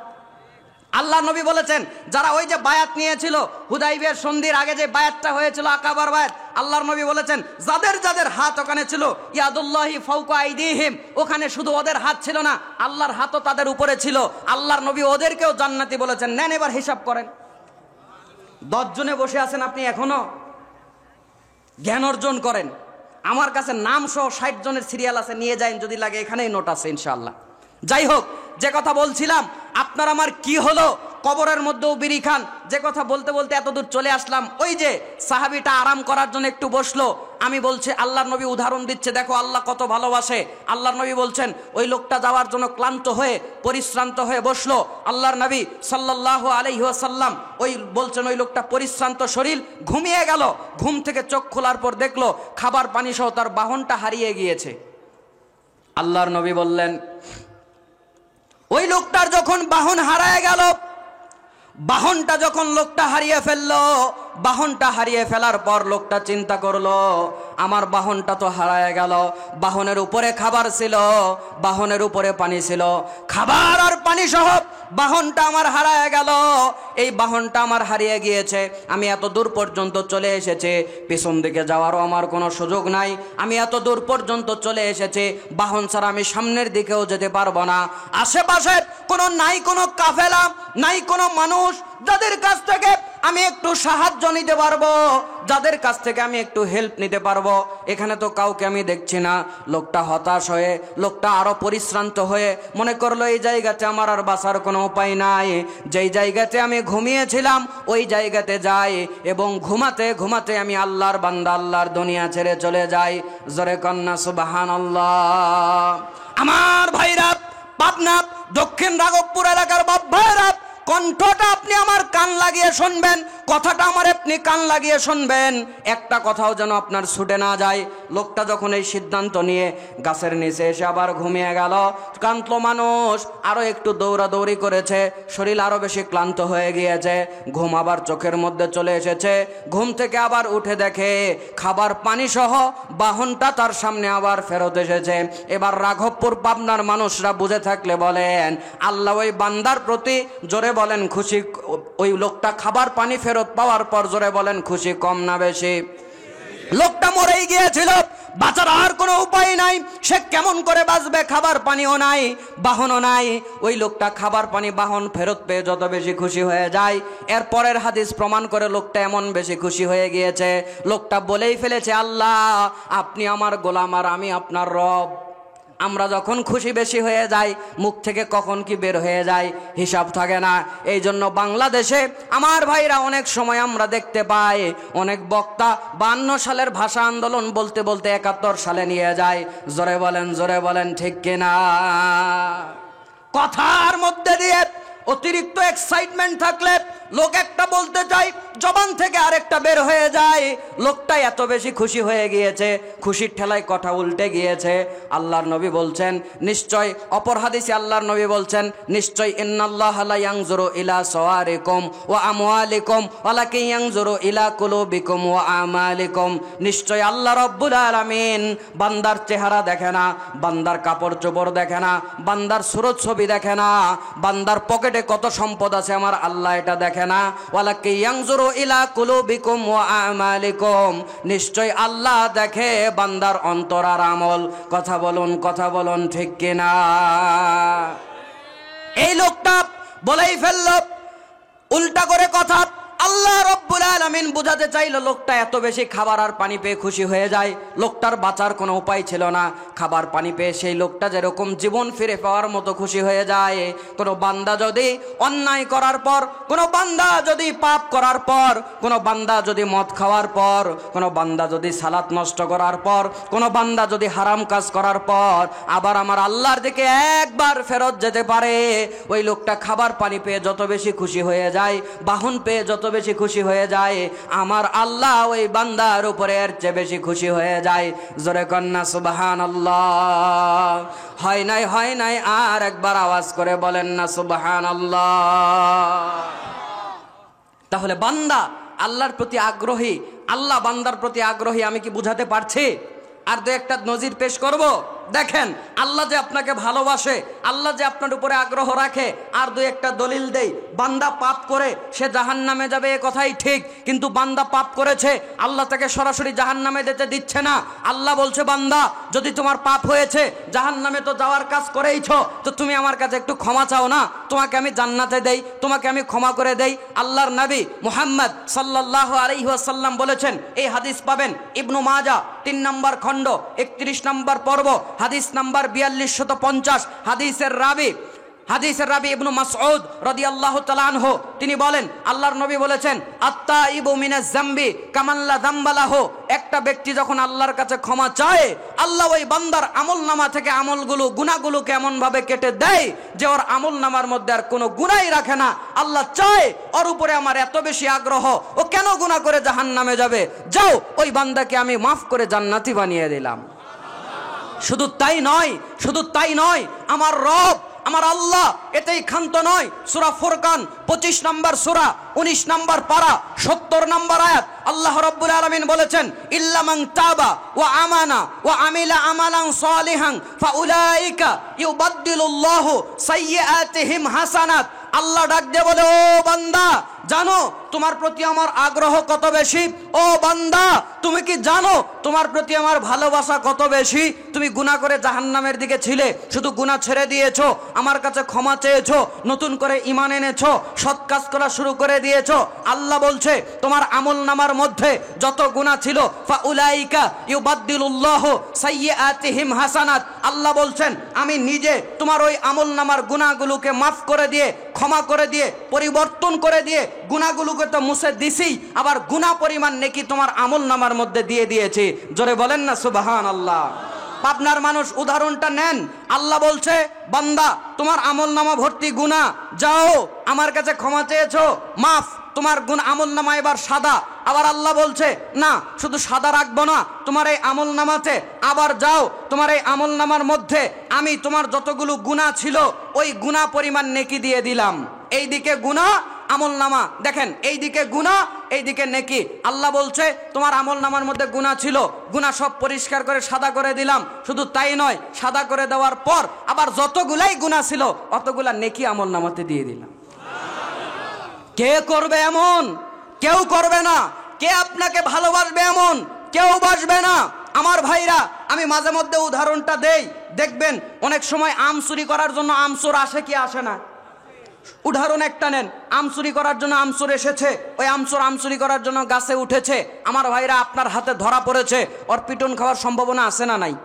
আল্লাহ নবী বলেছেন যারা ওই যে বায়াত নিয়েছিল হুদাইবিয়ার সন্ধির আগে যে বায়াতটা হয়েছিল আকাবার বায়াত, আল্লাহর নবী বলেছেন যাদের যাদের হাত ওখানে ছিল ইয়াদুল্লাহি ফাওকা আইদিহিম, ওখানে শুধু ওদের হাত ছিল না আল্লাহর হাতও তাদের উপরে ছিল। আল্লাহর নবী ওদেরকেও জান্নাতি বলেছেন। নেন এবার হিসাব করেন। 10 জনে বসে আছেন আপনি এখনো, জ্ঞান অর্জন করেন। আমার কাছে নাম সহ 60 জনের সিরিয়াল আছে, নিয়ে যান যদি লাগে, এখানেই নোট আছে ইনশাআল্লাহ। যাই হোক, যে কথা বলছিলাম আপনার আমার কি হলো, কবরের মধ্যেও বিড়ি খান। যে কথা বলতে বলতে এত দূর চলে আসলাম, ওই যে সাহাবীটা আরাম করার জন্য একটু বসলো, আমি বলছি, আল্লাহর নবী উদাহরণ দিচ্ছে, দেখো আল্লাহ কত ভালোবাসে। আল্লাহর নবী বলছেন ওই লোকটা যাওয়ার জন্য ক্লান্ত হয়ে পরিশ্রান্ত হয়ে বসলো। আল্লাহর নবী সাল্লাল্লাহু আলাইহি ওয়াসাল্লাম ওই বলছেন ওই লোকটা পরিশ্রান্ত শরীর ঘুমিয়ে গেল। ঘুম থেকে চোখ খোলার পর দেখলো খাবার পানি সহ তার বাহনটা হারিয়ে গিয়েছে। আল্লাহর নবী বললেন, ওই লোকটার যখন বাহন হারিয়ে গেল, বাহনটা যখন লোকটা হারিয়ে ফেললো, বাহনটা হারিয়ে ফেলার পর লোকটা চিন্তা করলো, আমার বাহনটা তো হারিয়ে গেল, বাহনের উপরে খাবার ছিল, বাহনের উপরে পানি ছিল, খাবার আর পানি সহ বাহনটা আমার হারিয়ে গেল। এই বাহনটা আমার হারিয়ে গিয়েছে, আমি এত দূর পর্যন্ত চলে এসেছি, পিছন দিকে যাওয়ারও আমার কোনো সুযোগ নাই। আমি এত দূর পর্যন্ত চলে এসেছি, বাহন ছাড়া আমি সামনের দিকেও যেতে পারবো না। আশেপাশে কোনো নাই, কোনো কাফেলা নাই, কোনো মানুষ যাদের কাছ থেকে আমি একটু সাহায্য নিতে পারবো, যাদের কাছ থেকে আমি একটু হেল্প নিতে পারবো, এখানে তো কাউকে আমি দেখছি না। লোকটা হতাশ হয়ে, লোকটা আরো পরিশ্রান্ত হয়ে মনে করলো এই জায়গাতে আমার আর বাঁচার কোনো উপায় নাই, যেই জায়গাতে আমি ঘুমিয়েছিলাম ওই জায়গাতে যাই এবং ঘুমাতে ঘুমাতে আমি আল্লাহর বান্দা, আল্লাহর দুনিয়া ছেড়ে চলে যাই। জোরে কন্যা সুবহানাল্লাহ। আমার ভাইরা, পাবনা দক্ষিণ রাঘবপুর এলাকার বাপ ভাইরা, কণ্ঠটা আপনি আমার কান লাগিয়ে শুনবেন, কথাটা আমার আপনি কান লাগিয়ে শুনবেন, একটা কথাও যেন আপনার ছুটে না যায়। লোকটা যখন এই সিদ্ধান্ত নিয়ে গাছের নিচে এসে আবার ঘুমিয়ে গেল, ক্লান্ত মানুষ আরো একটু দৌড়াদৌড়ি করেছে, শরীর আরো বেশি ক্লান্ত হয়ে গিয়েছে, ঘুম আবার চোখের মধ্যে চলে এসেছে। ঘুম থেকে আবার উঠে দেখে খাবার পানি সহ বাহনটা তার সামনে আবার ফেরত এসেছে। এবার রাঘবপুর পাবনার মানুষরা বুঝে থাকলে বলেন, আল্লাহ ওই বান্দার প্রতি জোরে বলেন খুশি। ওই লোকটা খাবার পানি ফেরত পাওয়ার পর জোরে বলেন খুশি কম না বেশি? লোকটা মরেই গিয়েছিল, বাঁচার আর কোনো উপায় নাই। সে কেমন করে বাঁচবে? খাবার পানিও নাই, বাহনও নাই। ওই লোকটা খাবার পানি বাহন ফেরত পেয়ে যত বেশি খুশি হয়ে যায়, এর পরের হাদিস প্রমাণ করে লোকটা এমন বেশি খুশি হয়ে গিয়েছে, লোকটা বলেই ফেলেছে, আল্লাহ আপনি আমার গোলাম আর আমি আপনার রব। আমরা যখন খুশি বেশি হয়ে যাই, মুখ থেকে কখন কি বের হয়ে যায় হিসাব থাকে না। এই জন্য বাংলাদেশে আমার ভাইরা অনেক সময় আমরা দেখতে পাই অনেক বক্তা 52 সালের ভাষা আন্দোলন বলতে বলতে 71 সালে নিয়ে যায়। জোরে বলেন ঠিক কিনা? কথার মধ্যে দিয়ে অতিরিক্ত এক্সাইটমেন্ট থাকলে লোক একটা বলতে চাই, জবান থেকে আরেকটা বের হয়ে যায়। লোকটা এত বেশি খুশি হয়ে গিয়েছে, খুশির ঠেলায় কথা উল্টে গিয়েছে। আল্লাহর নবী বলছেন, নিশ্চয় অপর হাদিসে আল্লাহর নবী বলছেন, নিশ্চয় ইন্নাল্লাহা লা ইয়ানজুরু ইলা সাওয়ারিকুম ওয়া আমওয়ালিকুম ওয়ালাকিন ইয়ানজুরু ইলা কুলুবিকুম ওয়া আমালিকুম। নিশ্চয় আল্লাহ রাব্বুল আলামিন বান্দার চেহারা দেখে না, বান্দার কাপড় চোপড় দেখে না, বান্দার সুরত ছবি দেখে না, বান্দার পকেটে কত সম্পদ আছে আমার আল্লাহ এটা দেখে না। ওয়ালাকিন ইয়ানজুরু ইলা কুলুবিকুম ওয়া আমালিকুম। নিশ্চয় আল্লাহ দেখে বান্দার অন্তর আর আমল। কথা বলুন ঠিক কিনা? এই লোকটা বলেই ফেলল উল্টা করে কথা। আল্লাহ রাব্বুল আলামিন বুঝাতে চাইলো লোকটা এত বেশি খাবার আর পানি পেয়ে খুশি হয়ে যায়, লোকটার বাঁচার কোনো উপায় ছিল না। খাবার পানি পেয়ে সেই লোকটা যেরকম জীবন ফিরে পাওয়ার মতো খুশি হয়ে যায়, কোনো বান্দা যদি অন্যায় করার পর, কোনো বান্দা যদি পাপ করার পর, কোনো বান্দা যদি মদ খাওয়ার পর, কোনো বান্দা যদি সালাত নষ্ট করার পর, কোনো বান্দা যদি হারাম কাজ করার পর আবার আমার আল্লাহর দিকে একবার ফেরত যেতে পারে, ওই লোকটা খাবার পানি পেয়ে যত বেশি খুশি হয়ে যায়, বাহন পেয়ে যত বেশি খুশি হয়ে যায়, আমার আল্লাহ ওই বান্দার উপরে এর চেয়ে বেশি খুশি হয়ে যায়। জোরে কন্যা সুবহানাল্লাহ। হয় নাই আর একবার আওয়াজ করে বলেন না সুবহানাল্লাহ। তাহলে বান্দা আল্লাহর প্রতি আগ্রহী, আল্লাহ বান্দার প্রতি আগ্রহী, আমি কি বুঝাতে পারছি? আর দু একটা নজির পেশ করব। দেখেন আল্লাহ যে আপনাকে ভালোবাসে, আল্লাহ যে আপনার উপরে আগ্রহ রাখে। আর দু একটা দলিল দেই। বান্দা পাপ করে সে জাহান্নামে যাবে এ কথাই ঠিক, কিন্তু বান্দা পাপ করেছে আল্লাহ তাকে সরাসরি জাহান্নামে যেতে দিচ্ছে না। আল্লাহ বলছে, বান্দা যদি তোমার পাপ হয়েছে, জাহান্নামে তো যাওয়ার কাজ করেইছো, তো তুমি আমার কাছে একটু ক্ষমা চাও না, তোমাকে আমি জান্নাতে দেই, তোমাকে আমি ক্ষমা করে দেই। আল্লাহর নবী মুহাম্মদ সাল্লাল্লাহু আলাইহি ওয়াসাল্লাম বলেছেন, এই হাদিস পাবেন ইবনু মাজাহ 3 নম্বর খণ্ড 31 নম্বর পর্ব, হাদিস নাম্বার 4250। হাদিসের রাবি হাদিসের রাবি ইবনু মাসউদ রাদিয়াল্লাহু তাআলা আনহু তিনি বলেন, আল্লাহর নবী বলেছেন, আত্তাইবু মিনাজ যামবি কামান লা যামবা লাহু। একটা ব্যক্তি যখন আল্লাহর কাছে ক্ষমা চায়, আল্লাহ ওই বান্দার আমলনামা থেকে আমলগুলো, গুনাহগুলোকে এমন ভাবে কেটে দেয় যে ওর আমলনামার মধ্যে আর কোনো গুনাহই রাখে না। আল্লাহ চায় ওর উপরে আমার এত বেশি আগ্রহ, ও কেন গুনাহ করে জাহান্নামে যাবে, যাও ওই বান্দাকে আমি মাফ করে জান্নাতি বানিয়ে দিলাম। শুধু তাই নয়, আমার রব, আমার আল্লাহ এতেই ক্ষান্ত নয়। সূরা ফুরকান 25 নম্বর সূরা 19 নম্বর পারা 70 নম্বর আয়াত, আল্লাহ রাব্বুল আলামিন বলেছেন, ইল্লা মান তাবা ওয়া আমানা ওয়া আমিলা আমালান সালিহান ফাউলাইকা ইউবাদদিলুল্লাহু সাইয়্যাতিহিম হাসানাত। আল্লাহ ডাক দিয়ে বলে, ও বান্দা জানো তোমার প্রতি আমার আগ্রহ কত বেশি? ও বান্দা তুমি কি জানো তোমার প্রতি আমার ভালোবাসা কত বেশি? তুমি গুনাহ করে জাহান্নামের দিকে ছিলে, শুধু গুনাহ ছেড়ে দিয়েছো, আমার কাছে ক্ষমা চেয়েছো, নতুন করে ঈমান এনেছো, সৎ কাজ করা শুরু করে দিয়েছো। আল্লাহ বলছে তোমার আমলনামার মধ্যে যত গুনাহ ছিল, ফাউলাইকা ইউবাদদিলুল্লাহু সাইয়্যাতিহিম হাসানাত। আল্লাহ বলছেন আমি নিজে তোমার ওই আমলনামার গুনাহগুলোকে মাফ করে দিয়ে, ক্ষমা করে দিয়ে, পরিবর্তন করে দিয়ে, গুনাহগুলোকে তো মুছে দিছি, আবার গুনাহ পরিমাণ নেকি তোমার আমলনামার মধ্যে দিয়ে দিয়েছি। জোরে বলেন না সুবহানাল্লাহ। পাবনার মানুষ উদাহরণটা নেন। আল্লাহ বলছে বান্দা তোমার আমলনামা ভর্তি গুনাহ, যাও আমার কাছে ক্ষমা চেয়েছো, মাফ, তোমার আমলনামা এবার সাদা। আবার আল্লাহ বলছে না, শুধু সাদা রাখবো না, তোমার এই আমলনামাতে আবার যাও, তোমার এই আমলনামার মধ্যে আমি তোমার যতগুলো গুনাহ ছিল ওই গুনাহ পরিমাণ নেকি দিয়ে দিলাম। এইদিকে গুনাহ, আমলনামা, দেখেন এইদিকে গুনাহ, এইদিকে নেকি। আল্লাহ বলছে তোমার আমলনামার মধ্যে গুনাহ ছিল, গুনাহ সব পরিষ্কার করে সাদা করে দিলাম। শুধু তাই নয়, সাদা করে দেওয়ার পর আবার যতগুলাই গুনাহ ছিল অতগুলা নেকি আমলনামাতে দিয়ে দিলাম। কে করবে এমন? কেউ করবে না। কে আপনাকে ভালোবাসবে এমন? কেউ বাসবে না। আমার ভাইরা, আমি মাঝে মধ্যে উদাহরণটা দেই, দেখবেন অনেক সময় আম চুরি করার জন্য আমচোর আসে কি আসে না? উদাহরণ একটা নেন, আম চুরি করার জন্য আমচোর এসেছে, ওই আমচোর আম চুরি করার জন্য গাছে উঠেছে। আমার ভাইরা, আপনার হাতে ধরা পড়েছে, ওর পিটন খাওয়ার সম্ভাবনা আছে না নাই?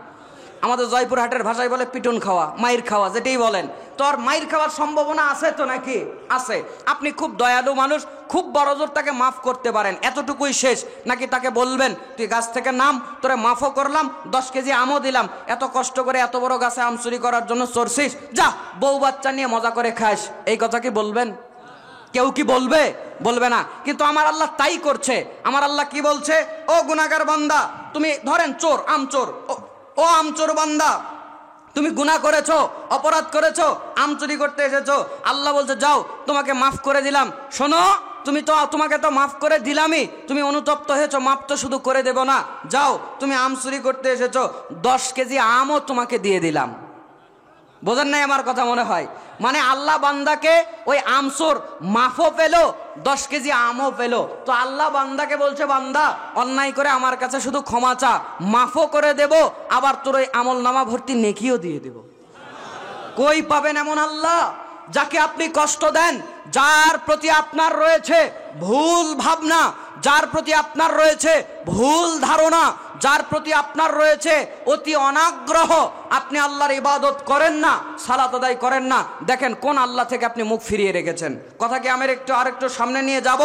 আমাদের জয়পুরহাটের ভাষায় বলে পিটন খাওয়া, মাইর খাওয়া, যেটাই বলেন। তো আর মাইর খাওয়ার সম্ভাবনা আছে তো নাকি? আছে। আপনি খুব দয়ালু মানুষ, খুব বড় জোর তাকে মাফ করতে পারেন, এতটুকুই শেষ। নাকি তাকে বলবেন তুই গাছ থেকে নাম, তোরে মাফও করলাম, 10 কেজি আমও দিলাম, এত কষ্ট করে এত বড় গাছে আম চুরি করার জন্য চড়ছিস, যা বউ বাচ্চা নিয়ে মজা করে খাস, এই কথা কি বলবেন? কেউ কি বলবে? বলবে না। কিন্তু আমার আল্লাহ তাই করছে। আমার আল্লাহ কি বলছে? ও গুনাহগার বান্দা, তুমি ধরেন চোর, আমচোর, ও আমচোর বান্দা, তুমি গুনাহ করেছো, অপরাধ করেছো, আম চুরি করতে এসেছো। আল্লাহ বলছে যাও তোমাকে মাফ করে দিলাম। শোনো, তোমাকে তো মাফ করে দিলামই, তুমি অনুতপ্ত হয়েছো, মাফ তো শুধু করে দেব না, যাও তুমি আম চুরি করতে এসেছো, 10 কেজি আমও তোমাকে দিয়ে দিলাম। বোঝেন নাই আমার কথা মনে হয়? মানে আল্লাহ বান্দাকে ওই আমচোর মাফও পেলো, 10 কেজি আমও পেলো। তো আল্লাহ বান্দাকে বলছে বান্দা অন্যায় করে আমার কাছে শুধু ক্ষমা চা, মাফও করে দেব, আবার তোর ওই আমলনামা ভর্তি নেকিও দিয়ে দেব। কই পাবেন এমন আল্লাহ? যাকে আপনি কষ্ট দেন, যার প্রতি আপনার রয়েছে ভুল ভাবনা, যার প্রতি আপনার রয়েছে ভুল ধারণা, যার প্রতি আপনার রয়েছে অতি অনাগ্রহ, আপনি আল্লাহর ইবাদত করেন না, সালাত আদায় করেন না, দেখেন কোন আল্লাহ থেকে আপনি মুখ ফিরিয়ে রেখেছেন। কথা কি আমি আরেকটু সামনে নিয়ে যাব?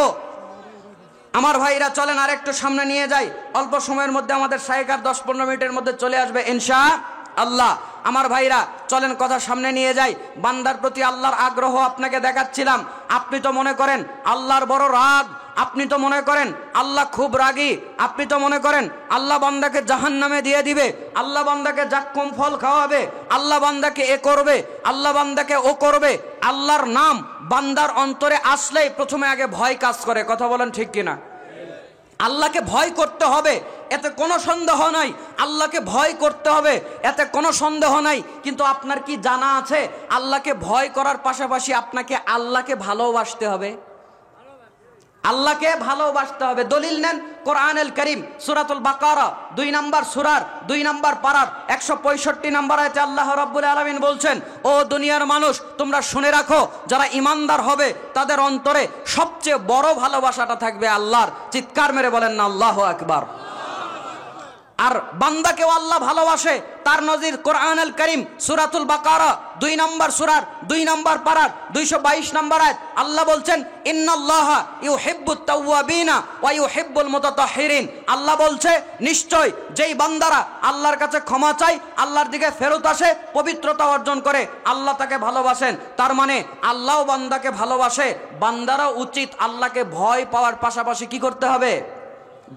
আমার ভাইরা চলেন আরেকটু সামনে নিয়ে যাই। অল্প সময়ের মধ্যে আমাদের শায়েখার 10-15 মিনিটের মধ্যে চলে আসবে ইনশাআল্লাহ। আমার ভাইরা চলেন কথা সামনে নিয়ে যাই। বান্দার প্রতি আল্লাহর আগ্রহ আপনাকে দেখাচ্ছিলাম। আপনি তো মনে করেন আল্লাহর বড় রাগ, আপনি তো মনে করেন আল্লাহ খুব রাগী, আপনি তো মনে করেন আল্লাহ বান্দাকে জাহান্নামে দিয়ে দিবে, আল্লাহ বান্দাকে জাক্কুম ফল খাওয়াবে, আল্লাহ বান্দাকে এ করবে, আল্লাহ বান্দাকে ও করবে। আল্লাহর নাম বান্দার অন্তরে আসলেই প্রথমে আগে ভয় কাজ করে। কথা বলেন ঠিক কিনা? আল্লাহকে ভয় করতে হবে, এতে কোনো সন্দেহ নাই। আল্লাহকে ভয় করতে হবে, এতে কোনো সন্দেহ নাই। কিন্তু আপনার কি জানা আছে আল্লাহকে ভয় করার পাশাপাশি আপনাকে আল্লাহকে ভালোবাসতে হবে? আল্লাহকে ভালোবাসতে হবে। দলিল নেন কোরআনুল কারীম সূরাতুল বাকারা 2 নম্বর সূরার 2 নম্বর পারার 165 নম্বর আয়াতে আল্লাহ রাব্বুল আলামিন বলছেন, ও দুনিয়ার মানুষ তোমরা শুনে রাখো, যারা ঈমানদার হবে তাদের অন্তরে সবচেয়ে বড় ভালোবাসাটা থাকবে আল্লাহর। চিৎকার মেরে বলেন না আল্লাহু আকবার। আর বান্দাকেও আল্লাহ ভালোবাসে। তার নজির কোরআনুল কারীম সূরাতুল বাকারা 2 নম্বর সূরার 2 নম্বর পারার 222 নম্বর আয়াত আল্লাহ বলছেন ইন্নাল্লাহা ইউহিব্বুত তাওয়াবিনা ওয়া ইউহিব্বুল মুতাতাহহিরিন। আল্লাহ বলছে নিশ্চয় যেই বান্দারা আল্লাহর কাছে ক্ষমা চায়, আল্লাহর দিকে ফেরত আসে, পবিত্রতা অর্জন করে, আল্লাহ তাকে ভালোবাসেন। তার মানে আল্লাহও বান্দাকে ভালোবাসে। বান্দারও উচিত আল্লাহকে ভয় পাওয়ার পাশাপাশি কি করতে হবে?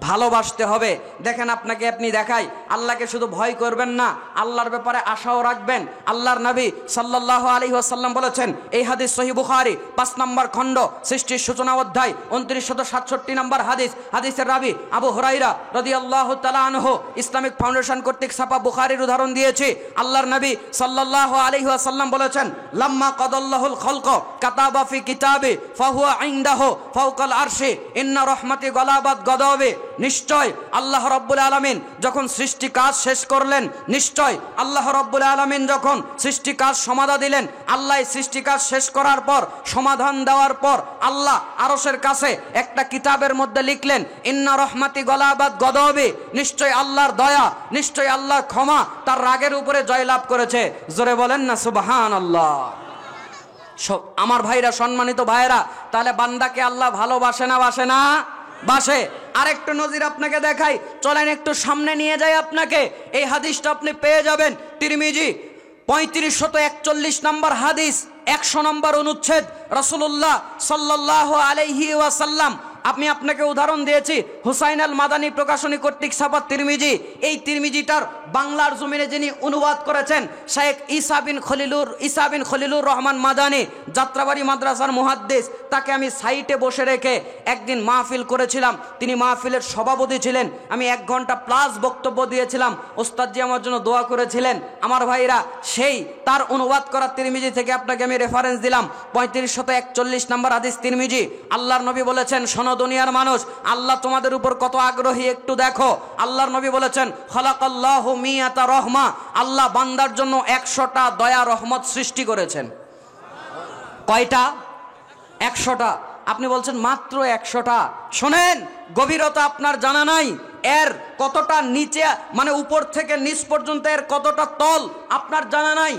ভালোবাসতে হবে। দেখেন আপনাকে আপনি দেখাই, আল্লাহকে শুধু ভয় করবেন না, আল্লাহর ব্যাপারে আশাও রাখবেন। আল্লাহর নবী সাল্লাল্লাহু আলাইহি ওয়াসাল্লাম বলেছেন, এই হাদিস সহিহ বুখারী 5 নম্বর খণ্ড সৃষ্টির সূচনা অধ্যায় 2967 নম্বর হাদিস। হাদিসের রাবী আবু হুরায়রা রাদিয়াল্লাহু তাআলা আনহু ইসলামিক ফাউন্ডেশন কর্তৃক ছাপা বুখারীর উদাহরণ দিয়েছে। আল্লাহর নবী সাল্লাল্লাহু আলাইহি ওয়াসাল্লাম বলেছেন, লাম্মা কাদাল্লাহুল খালক কাতাবা ফি কিতাবি ফাহুয়া ইনদাহু ফাওকাল আরশি ইন্না রাহমাতি গালাবাত গাদাবি। নিশ্চয় আল্লাহ রাব্বুল আলামিন যখন সৃষ্টি কাজ শেষ করলেন, নিশ্চয় আল্লাহ রাব্বুল আলামিন যখন সৃষ্টি কাজ সমাধা দিলেন, আল্লাহ সৃষ্টি কাজ শেষ করার পর, সমাধান দেওয়ার পর আল্লাহ আরশের কাছে একটা কিতাবের মধ্যে লিখলেন, ইন্না রহমাতি গলাবাত গদবে, নিশ্চয় আল্লাহর দয়া, নিশ্চয় আল্লাহর ক্ষমা তার রাগের উপরে জয়লাভ করেছে। জোরে বলেন না সুবহানাল্লাহ। আমার ভাইরা, সম্মানিত ভাইরা, তাহলে বান্দাকে আল্লাহ ভালোবাসে না বাসে না? বাসে। আরেকটু নজির আপনাকে দেখাই, চলেন একটু সামনে নিয়ে যাই আপনাকে। এই হাদিসটা আপনি পেয়ে যাবেন তিরমিজি 3541 নম্বর হাদিস, 100 নম্বর অনুচ্ছেদ। রাসূলুল্লাহ সাল্লাল্লাহু আলাইহি ওয়াসাল্লাম, আমি আপনাকে উদাহরণ দিয়েছি হুসাইন আল মাদানী প্রকাশনী কর্তৃক ছাপা তিরমিজি। এই তিরমিজিটার বাংলার জমিনে যিনি অনুবাদ করেছেন শেখ ঈসা বিন খলিলুর রহমান মাদানী, যাত্রাবাড়ি মাদ্রাসার মুহাদ্দিস। তাকে আমি সাইটে বসে রেখে একদিন মাহফিল করেছিলাম। তিনি মাহফিলের সভাপতি ছিলেন। আমি 1 ঘন্টা প্লাস বক্তব্য দিয়েছিলাম। ওস্তাদজি আমার জন্য দোয়া করেছিলেন। আমার ভাইরা, সেই তার অনুবাদ করা তিরমিজি থেকে আপনাকে আমি রেফারেন্স দিলাম 3541 নম্বর হাদিস তিরমিজি। আল্লাহর নবী বলেছেন, শোনো দুনিয়ার মানুষ, আল্লাহ তোমাদের উপর কত আগ্রহী একটু দেখো। আল্লাহর নবী বলেছেন, খালাকাল্লাহু মিয়াতা রহমা, আল্লাহ বান্দার জন্য 100টা দয়া রহমত সৃষ্টি করেছেন। কয়টা? 100টা। আপনি বলছেন মাত্র 100টা। শোনেন, গভীরতা আপনার জানা নাই, এর কতটা নিচে, মানে উপর থেকে নিচ পর্যন্ত এর কতটা তল আপনার জানা নাই।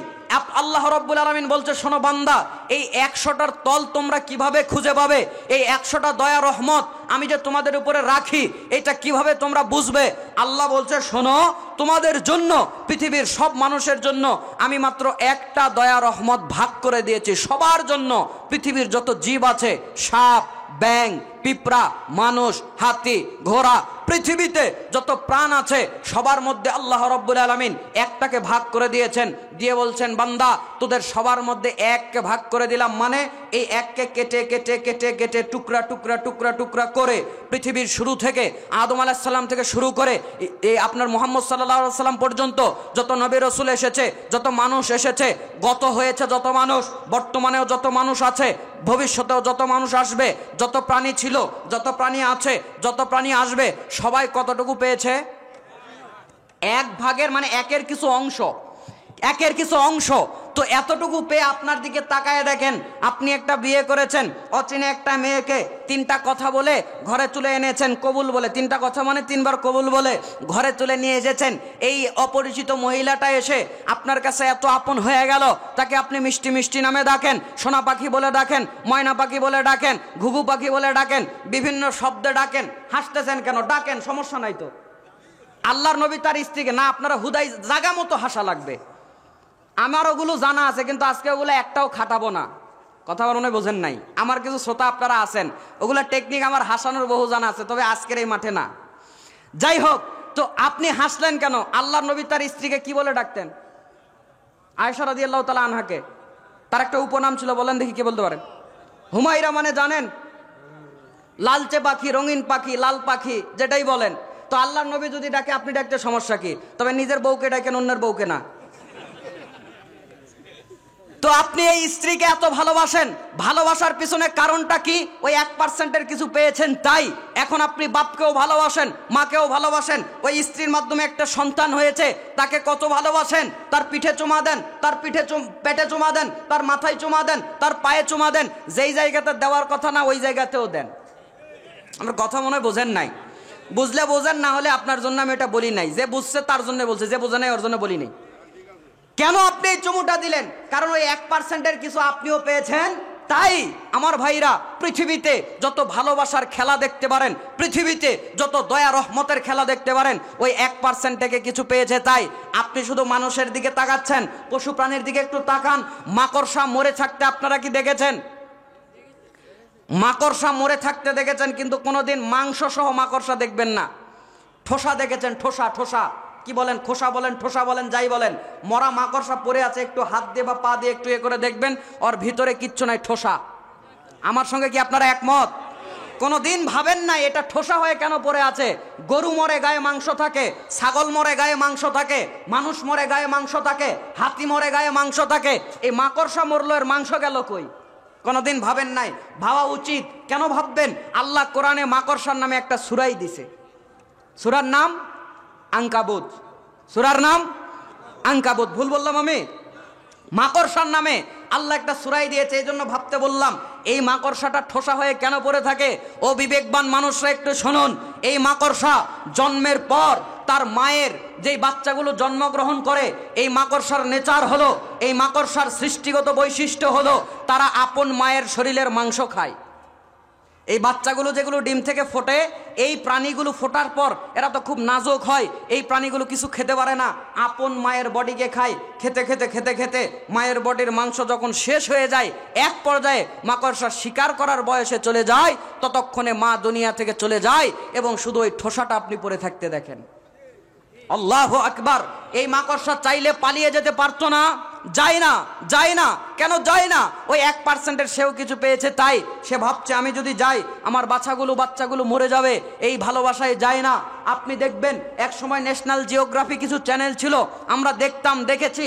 আল্লাহ রাব্বুল আলামিন বলছে, শোনো বান্দা, এই 100টার তল তোমরা কিভাবে খুঁজে পাবে? এই 100টা দয়া রহমত আমি যে তোমাদের উপরে রাখি, এটা কিভাবে তোমরা বুঝবে? আল্লাহ বলছে, শোনো, তোমাদের জন্য, পৃথিবীর সব মানুষের জন্য আমি মাত্র একটা দয়া রহমত ভাগ করে দিয়েছি। সবার জন্য, পৃথিবীর যত জীব আছে, সাপ, ব্যাঙ, পিঁপড়া, মানুষ, হাতি, ঘোড়া, পৃথিবীতে যত প্রাণ আছে, সবার মধ্যে আল্লাহ রাব্বুল আলামিন একটাকে ভাগ করে দিয়েছেন। দিয়ে বলছেন, বান্দা, তোদের সবার মধ্যে এককে ভাগ করে দিলাম, মানে এই এককে কেটে কেটে কেটে কেটে টুকরা টুকরা টুকরা টুকরা করে পৃথিবীর শুরু থেকে আদম আলাইহিস সালাম থেকে শুরু করে এই আপনার মুহাম্মদ সাল্লাল্লাহু আলাইহি সাল্লাম পর্যন্ত যত নবী রাসূল এসেছে, যত মানুষ এসেছে, গত হয়েছে যত মানুষ, বর্তমানেও যত মানুষ আছে, ভবিষ্যতেও যত মানুষ আসবে, যত প্রাণী ছিল, যত প্রাণী আছে, যত প্রাণী আসবে, সবাই কতটুকু পেয়েছে? 1 ভাগের, মানে 1-এর কিছু অংশ, 1-এর কিছু অংশ। তো এতটুকু পেয়ে আপনার দিকে তাকায় দেখেন, আপনি একটা বিয়ে করেছেন, অচিনে একটা মেয়েকে 3টা কথা বলে ঘরে তুলে এনেছেন, কবুল বলে। 3টা কথা মানে 3 বার কবুল বলে ঘরে তুলে নিয়ে এসেছেন। এই অপরিচিত মহিলাটা এসে আপনার কাছে এত আপন হয়ে গেল, তাকে আপনি মিষ্টি মিষ্টি নামে ডাকেন, সোনা পাখি বলে ডাকেন, ময়না পাখি বলে ডাকেন, ঘুঘু পাখি বলে ডাকেন, বিভিন্ন শব্দে ডাকেন। হাসতেছেন কেন? ডাকেন, সমস্যা নাই তো। আল্লাহর নবী তার স্ত্রীকে, না আপনারা হুদাই জাগা মতো হাসা লাগবে, আমার ওগুলো জানা আছে, কিন্তু আজকে ওগুলো একটাও খাটাবো না। কথা বলে বোঝেন নাই? আমার কিছু শ্রোতা আপনারা আছেন, ওগুলো টেকনিক আমার হাসানোর বহু জানা আছে, তবে আজকের এই মাঠে না। যাই হোক, তো আপনি হাসলেন কেন? আল্লাহর নবী তার স্ত্রীকে কি বলে ডাকতেন? আয়েশা রাদিয়াল্লাহু তাআলা আনহাকে। তার একটা উপনাম ছিল, বলেন দেখি কে বলতে পারেন? হুমায়রা, মানে জানেন, লালচে পাখি, রঙিন পাখি, লাল পাখি, যেটাই বলেন। তো আল্লাহর নবী যদি ডাকে, আপনি ডাকতে সমস্যা কি? তবে নিজের বউকে ডাকেন, অন্যের বউকে না। তো আপনি এই স্ত্রীকে এত ভালোবাসেন, ভালোবাসার পিছনে কারণটা কি? ওই 1%-এর কিছু পেয়েছেন তাই। এখন আপনি বাপকেও ভালোবাসেন, মাকেও ভালোবাসেন। ওই স্ত্রীর মাধ্যমে একটা সন্তান হয়েছে, তাকে কত ভালোবাসেন। তার পিঠে চুমা দেন, তার পেটে চুমা দেন, তার মাথায় চুমা দেন, তার পায়ে চুমা দেন, যেই জায়গাতে দেওয়ার কথা না ওই জায়গাতেও দেন। আমার কথা মনে হয় বোঝেন নাই। বুঝলে বোঝেন, না হলে আপনার জন্য আমি এটা বলি নাই। যে বুঝছে তার জন্য বলছে, যে বোঝে নাই ওর জন্য বলি নাই। কেন আপনি এই চুমুটা দিলেন? কারণ ওই 1%-এর কিছু আপনিও পেয়েছেন। তাই আমার ভাইরা, পৃথিবীতে যত ভালোবাসার খেলা দেখতে পারেন, পৃথিবীতে যত দয়া রহমতের খেলা দেখতে পারেন, ওই 1% থেকে কিছু পেয়েছে। তাই আপনি শুধু মানুষের দিকে তাকাচ্ছেন, পশু প্রাণীর দিকে একটু তাকান। মাকড়সা মরে থাকতে আপনারা কি দেখেছেন? মাকড়সা মরে থাকতে দেখেছেন, কিন্তু কোনোদিন মাংস সহ মাকড়সা দেখবেন না। ঠোসা দেখেছেন? ঠোসা, ঠোসা কি বলেন, খোসা বলেন, ঠোসা বলেন, যাই বলেন, মরা মাকড়সা পড়ে আছে, একটু হাত দিয়ে বা পা দিয়ে একটু এ করে দেখবেন, ওর ভিতরে কিচ্ছু নাই, ঠোসা। আমার সঙ্গে কি আপনারা একমত? কোনোদিন ভাবেন না এটা ঠোসা হয়ে কেন পড়ে আছে? গরু মরে গায়ে মাংস থাকে, ছাগল মরে গায়ে মাংস থাকে, মানুষ মরে গায়ে মাংস থাকে, হাতি মরে গায়ে মাংস থাকে, এই মাকড়সা মরলো, এর মাংস গেল কই? কোনোদিন ভাবেন নাই? ভাবা উচিত। কেন ভাববেন? আল্লাহ কোরআনে মাকড়সার নামে একটা সূরাই দিছে। সূরার নাম আনকাবুত। সূরার নাম আনকাবুত। ভুল বললাম আমি? মাকড়সার নামে আল্লাহ একটা সূরাই দিয়েছে। এই জন্য ভাবতে বললাম, এই মাকড়সাটা ঠোসা হয়ে কেন পড়ে থাকে? ও বিবেকবান মানুষরা একটু শুনুন। এই মাকড়সা জন্মের পর তার মায়ের যেই বাচ্চাগুলো জন্মগ্রহণ করে, এই মাকড়সার নেচার হলো, এই মাকড়সার সৃষ্টিগত বৈশিষ্ট্য হলো, তারা আপন মায়ের শরীরের মাংস খায়। এই বাচ্চাগুলো যেগুলো ডিম থেকে ফোটে, এই প্রাণীগুলো ফোটার পর এরা তো খুব নাজুক হয়, এই প্রাণীগুলো কিছু খেতে পারে না, আপন মায়ের বডিকে খায়। খেতে খেতে খেতে খেতে মায়ের বডির মাংস যখন শেষ হয়ে যায়, এক পর্যায়ে মাকড়সা শিকার করার বয়সে চলে যায়, ততক্ষণে মা দুনিয়া থেকে চলে যায় এবং শুধু ওই ঠোসাটা আপনি পরে থাকতে দেখেন। আল্লাহু আকবার। এই মাকড়সা চাইলে পালিয়ে যেতে পারতো না? যায় না, যায় না। কেন যায় না? ওই 1%-এর সেও কিছু পেয়েছে, তাই সে ভাবছে আমি যদি যাই আমার বাচ্চাগুলো মরে যাবে। এই ভালোবাসায় যায় না। আপনি দেখবেন এক সময় ন্যাশনাল জিওগ্রাফি কিছু চ্যানেল ছিল, আমরা দেখতাম, দেখেছি।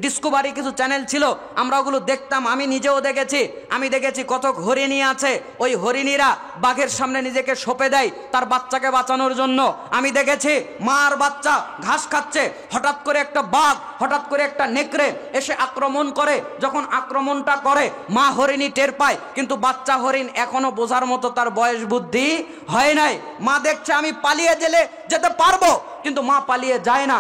ডিসকভারি কিছু চ্যানেল ছিল, আমরা ওগুলো দেখতাম। আমি নিজেও দেখেছি। আমি দেখেছি কত হরিণী আছে, ওই হরিণীরা বাঘের সামনে নিজেকে সঁপে দেয় তার বাচ্চাকে বাঁচানোর জন্য। আমি দেখেছি মা আর বাচ্চা ঘাস খাচ্ছে, হঠাৎ করে একটা বাঘ, হঠাৎ করে একটা নেকড়ে এসে আক্রমণ করে। যখন আক্রমণটা করে, মা হরিণী টের পায়, কিন্তু বাচ্চা হরিণ এখনো বোঝার মতো তার বয়স বুদ্ধি হয় নাই। মা দেখছে আমি পালিয়ে যেতে পারবো, কিন্তু মা পালিয়ে যায় না।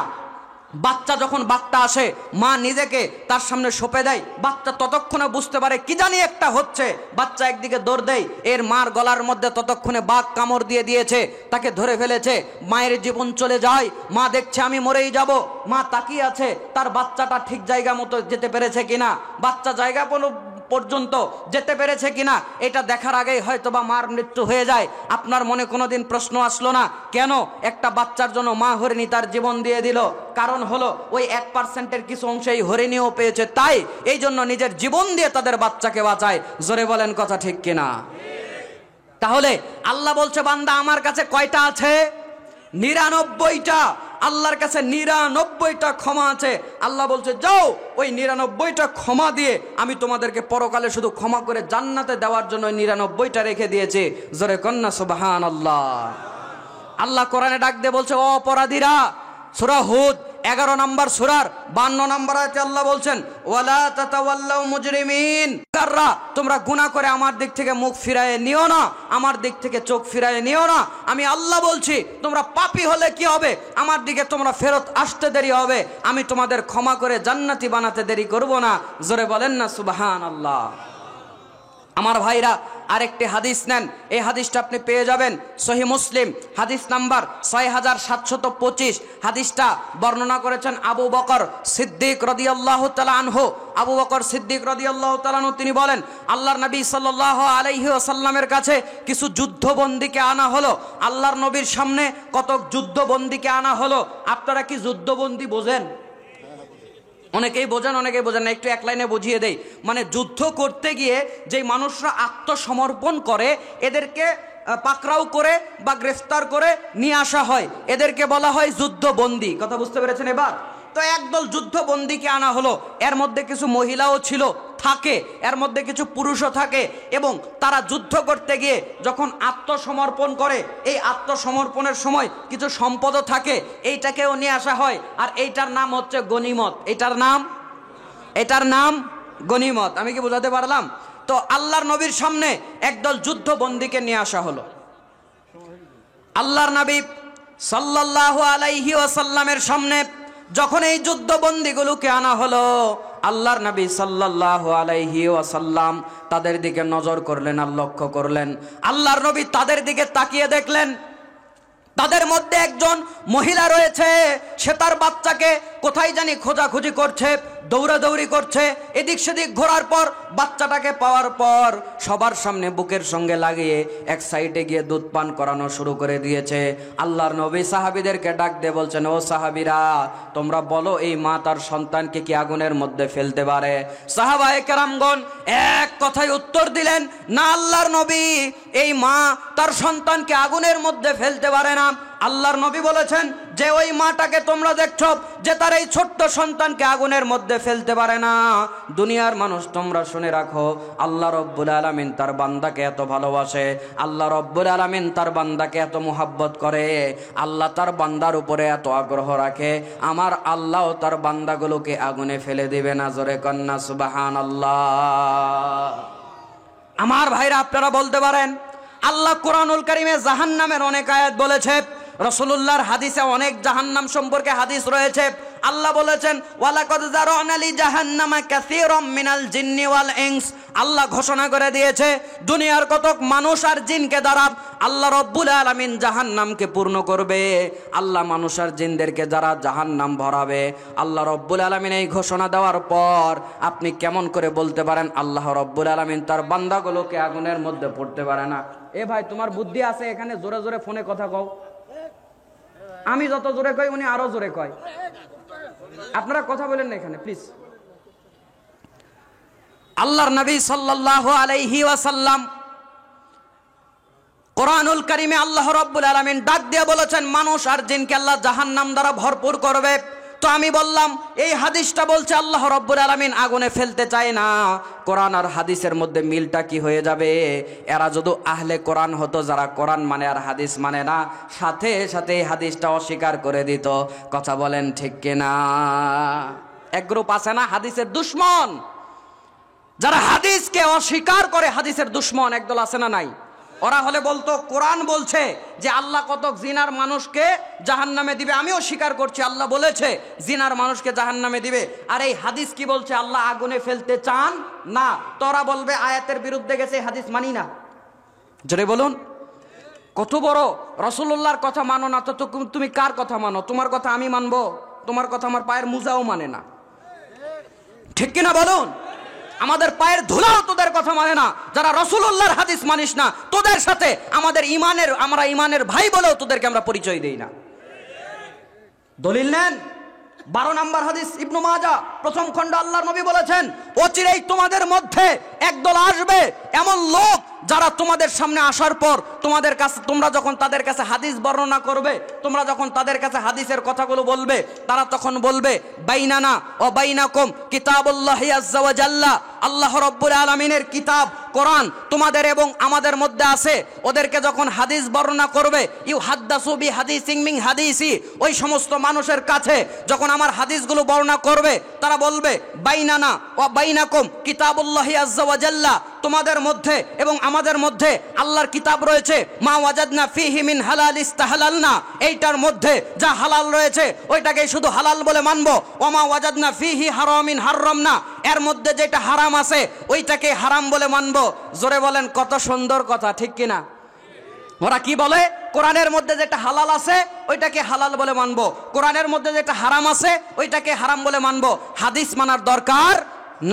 বাচ্চা যখন বাঘটা আসে, মা নিজেকে তার সামনে সঁপে দেয়। বাচ্চা ততক্ষণে বুঝতে পারে কি জানি একটা হচ্ছে, বাচ্চা একদিকে দৌড় দেয়। এর মার গলার মধ্যে ততক্ষণে বাঘ কামড় দিয়ে দিয়েছে, তাকে ধরে ফেলেছে। মায়ের জীবন চলে যায়। মা দেখছে আমি মরেই যাব। মা তাকিয়ে আছে তার বাচ্চাটা ঠিক জায়গা মতো যেতে পেরেছে কিনা, বাচ্চা জায়গা পর্যন্ত যেতে পেরেছে কিনা, এটা দেখার আগেই হয়তো বা মার মৃত্যু হয়ে যায়। আপনার মনে কোনোদিন প্রশ্ন আসলো না কেন একটা বাচ্চার জন্য মা হরিণী তার জীবন দিয়ে দিল? কারণ হলো ওই 1%-এর কিছু অংশ এই হরিণীও পেয়েছে, তাই এই জন্য নিজের জীবন দিয়ে তাদের বাচ্চাকে বাঁচায়। জোরে বলেন কথা ঠিক কিনা? তাহলে আল্লাহ বলছে, বান্দা আমার কাছে কয়টা আছে? 99টা। আল্লাহর কাছে 99টা ক্ষমা আছে। আল্লাহ বলছে যাও, ওই 99টা ক্ষমা দিয়ে আমি তোমাদেরকে পরকালে শুধু ক্ষমা করে জান্নাতে দেওয়ার জন্য 99টা রেখে দিয়েছে। জোরে কন্না সুবহানাল্লাহ। আল্লাহ কোরআনে ডাক দিয়ে বলছে, ও অপরাধীরা, সূরা হুদ 11 নম্বর সূরার 52 নম্বর আয়াতে আল্লাহ বলছেন, ওয়ালা তাতাওয়াল্লাউ মুজরিমিন, তোমরা গুনাহ করে আমার দিক থেকে মুখ ফিরায়ে নিও না, আমার দিক থেকে চোখ ফিরায়ে নিও না। আমি আল্লাহ বলছি, তোমরা পাপী হলে কি হবে? আমার দিকে তোমরা ফেরত আসতে দেরি হবে, আমি তোমাদের ক্ষমা করে জান্নাতি বানাতে দেরি করব না। জোরে বলেন না সুবহানাল্লাহ। আমার ভাইরা, আরেকটি হাদিস নেন, এই হাদিসটা আপনি পেয়ে যাবেন সহিহ মুসলিম, হাদিস নাম্বার 6725। হাদিসটা বর্ণনা করেছেন আবু বকর সিদ্দিক রাদিয়াল্লাহু তাআলা আনহু। আবু বকর সিদ্দিক রাদিয়াল্লাহু তাআলা আনহু তিনি বলেন, আল্লাহর নবী সাল্লাল্লাহু আলাইহি ওয়াসাল্লামের কাছে কিছু যুদ্ধবন্দীকে আনা হলো। আল্লাহর নবীর সামনে কত যুদ্ধবন্দীকে আনা হলো। আপনারা কি যুদ্ধবন্দী বোঝেন? অনেকেই বোঝেন, অনেকেই বোঝেন না। একটু এক লাইনে বুঝিয়ে দেই। মানে যুদ্ধ করতে গিয়ে যে মানুষরা আত্মসমর্পণ করে, এদেরকে পাকড়াও করে বা গ্রেফতার করে নিয়ে আসা হয়, এদেরকে বলা হয় যুদ্ধবন্দী। কথা বুঝতে পেরেছেন এবার? তো একদল যুদ্ধবন্দীকে আনা হলো। এর মধ্যে কিছু মহিলাও ছিল, থাকে, এর মধ্যে কিছু পুরুষও থাকে, এবং তারা যুদ্ধ করতে গিয়ে যখন আত্মসমর্পণ করে, এই আত্মসমর্পণের সময় কিছু সম্পদও থাকে, এইটাকেও নিয়ে আসা হয়। আর এইটার নাম হচ্ছে গনিমত। এটার নাম গনিমত। আমি কি বোঝাতে পারলাম? তো আল্লাহর নবীর সামনে একদল যুদ্ধবন্দীকে নিয়ে আসা হলো। আল্লাহর নবী সাল্লাল্লাহু আলাইহি ওয়াসাল্লামের সামনে যখন এই যুদ্ধবন্দীগুলোকে আনা হলো, আল্লাহর নবী সাল্লাল্লাহু আলাইহি ওয়াসাল্লাম তাদের দিকে নজর করলেন আর লক্ষ্য করলেন। আল্লাহর নবী তাদের দিকে তাকিয়ে দেখলেন তাদের মধ্যে একজন মহিলা রয়েছে, সে তার বাচ্চাকে কোথায় জানি খোঁজাখুঁজি করছে, দৌড়াদৌড়ি করছে। এদিক সেদিক ঘোরার পর বাচ্চাটাকে পাওয়ার পর সবার সামনে বুকের সঙ্গে লাগিয়ে এক সাইডে গিয়ে দুধ পান করানো শুরু করে দিয়েছে। আল্লাহর নবী সাহাবীদেরকে ডাক দিয়ে বলছেন, ও সাহাবীরা, তোমরা বলো এই মা তার সন্তানকে কি আগুনের মধ্যে ফেলতে পারে? সাহাবায়ে কেরামগণ এক কথায় উত্তর দিলেন, না আল্লাহর নবী, এই মা তার সন্তানকে আগুনের মধ্যে ফেলতে পারে না। আল্লাহর নবী বলেছেন যে ওই মাটাকে তোমরা দেখছো যে তার এই ছোট্ট সন্তানকে আগুনের মধ্যে ফেলতে পারে না, দুনিয়ার মানুষ তোমরা শুনে রাখো, আল্লাহ রব্বুল আলামিন তার বান্দাকে এত ভালোবাসে, আল্লাহ রব্বুল আলামিন তার বান্দাকে এত মুহাব্বত করে, আল্লাহ তার বান্দার উপরে এত আগ্রহ রাখে, আমার আল্লাহ তার বান্দাগুলোকে আগুনে ফেলে দিবে না। জোরে কন্যা সুবহানাল্লাহ। আমার ভাইরা, আপনারা বলতে পারেন আল্লাহ কোরআনুল কারীমে জাহান্নামের অনেক আয়াত বলেছে, রাসূলুল্লাহর হাদিসে অনেক জাহান্নাম সম্পর্কে হাদিস রয়েছে। আল্লাহ বলেছেন, ওয়ালাকাদ যারানা লি জাহান্নামা কাসীরাম মিনাল জিন্নি ওয়াল ইনস। আল্লাহ ঘোষণা করে দিয়েছে দুনিয়ার কতক মানুষ আর জিনকে দ্বারা আল্লাহ রব্বুল আলামিন জাহান্নামকে পূর্ণ করবে। আল্লাহ মানুষ আর জিনদেরকে যারা জাহান্নাম ভরাবে, আল্লাহ রব্বুল আলামিন এই ঘোষণা দেওয়ার পর আপনি কেমন করে বলতে পারেন আল্লাহ রব্বুল আলামিন তার বান্দাগুলোকে আগুনের মধ্যে পড়তে পারে না? এ ভাই, তোমার বুদ্ধি আছে এখানে জোরে জোরে ফোনে কথা কও। আমি যত জোরে কই উনি আরো জোরে কয়। আপনারা কথা বলেন না এখানে প্লিজ। আল্লাহর নবী সাল্লাল্লাহু আলাইহি ওয়াসাল্লাম কোরআনুল কারীমে আল্লাহ রাব্বুল আলামিন ডাক দিয়ে বলেছেন মানুষ আর জিনকে আল্লাহ জাহান্নাম দ্বারা ভরপুর করবে। তো আমি বললাম এই হাদিসটা বলছে আল্লাহ রাব্বুল আলামিন আগুনে ফেলতে চায় না, কোরআন আর হাদিসের মধ্যে মিলটা কি হয়ে যাবে? এরা যদি আহলে কোরআন হতো, যারা কোরআন মানে আর হাদিস মানে না, সাথে সাথে এই হাদিসটা অস্বীকার করে দিত। কথা বলেন ঠিক কিনা? এক গ্রুপ আছে না হাদিসের দুশমন, যারা হাদিসকে অস্বীকার করে, হাদিসের দুশমন একদল আছে না নাই? ওরা হলে বলতো কোরআন বলছে যে আল্লাহ কতক জিনার মানুষকে জাহান্নামে দিবে, আমিও স্বীকার করছি আল্লাহ বলেছে জিনার মানুষকে জাহান্নামে দিবে, আর এই হাদিস কি বলছে আল্লাহ আগুনে ফেলতে চান না। তোরা বলবে আয়াতের বিরুদ্ধে গেছে, হাদিস মানি না। জোরে বলুন, কত বড়! রাসূলুল্লাহর কথা মানো না তো তুমি কার কথা মানো? তোমার কথা আমি মানবো? তোমার কথা আমার পায়ের মুজাও মানে না, ঠিক কিনা বলুন? আমাদের পায়ের ধুলাও তোদের কথা মানে না। যারা রাসূলুল্লাহর হাদিস মানিস না, তোদের সাথে আমরা ইমানের ভাই বলেও তোদেরকে আমরা পরিচয় দেই না। দলিল নেন, 12 নম্বর হাদিস ইবনে মাজাহ প্রথম খণ্ড। আল্লাহর নবী বলেছেন অচিরেই তোমাদের মধ্যে একদল আসবে এমন লোক যারা তোমাদের সামনে আসার পর তোমাদের কাছে, তোমরা যখন তাদের কাছে হাদিস বর্ণনা করবে, তোমরা যখন তাদের কাছে হাদিসের কথাগুলো বলবে, তারা তখন বলবে বাইনানা ও বাইনাকুম কিতাবুল্লাহি আযজা ওয়া জাল্লা, আল্লাহ রাব্বুল আলামিনের কিতাব কোরআন তোমাদের এবং আমাদের মধ্যে আছে। ওদেরকে যখন হাদিস বর্ণনা করবে, ইউ হাদ্দাসু বি হাদিসিন মিন হাদিসি, ওই সমস্ত মানুষের কাছে যখন আমার হাদিসগুলো বর্ণনা করবে, তারা বলবে বাইনানা ও বাইনাকুম কিতাবুল্লাহি আযজা ওয়া জাল্লা, তোমাদের মধ্যে এবং আমাদের মধ্যে আল্লাহর কিতাব রয়েছে, মা ওয়াজাদনা ফিহি মিন হালাল ইস্তাহালালনা, এইটার মধ্যে যা হালাল রয়েছে ওইটাকে শুধু হালাল বলে মানবো, ওয়া মা ওয়াজাদনা ফিহি হারামিন হারামনা, এর মধ্যে যেটা হারাম আছে ওইটাকে হারাম বলে মানবো। জোরে বলেন, কত সুন্দর কথা, ঠিক কিনা? ওরা কি বলে? কোরআনের মধ্যে যেটা হালাল আছে ওইটাকে হালাল বলে মানবো, কোরআনের মধ্যে যেটা হারাম আছে ওইটাকে হারাম বলে মানবো, হাদিস মানার দরকার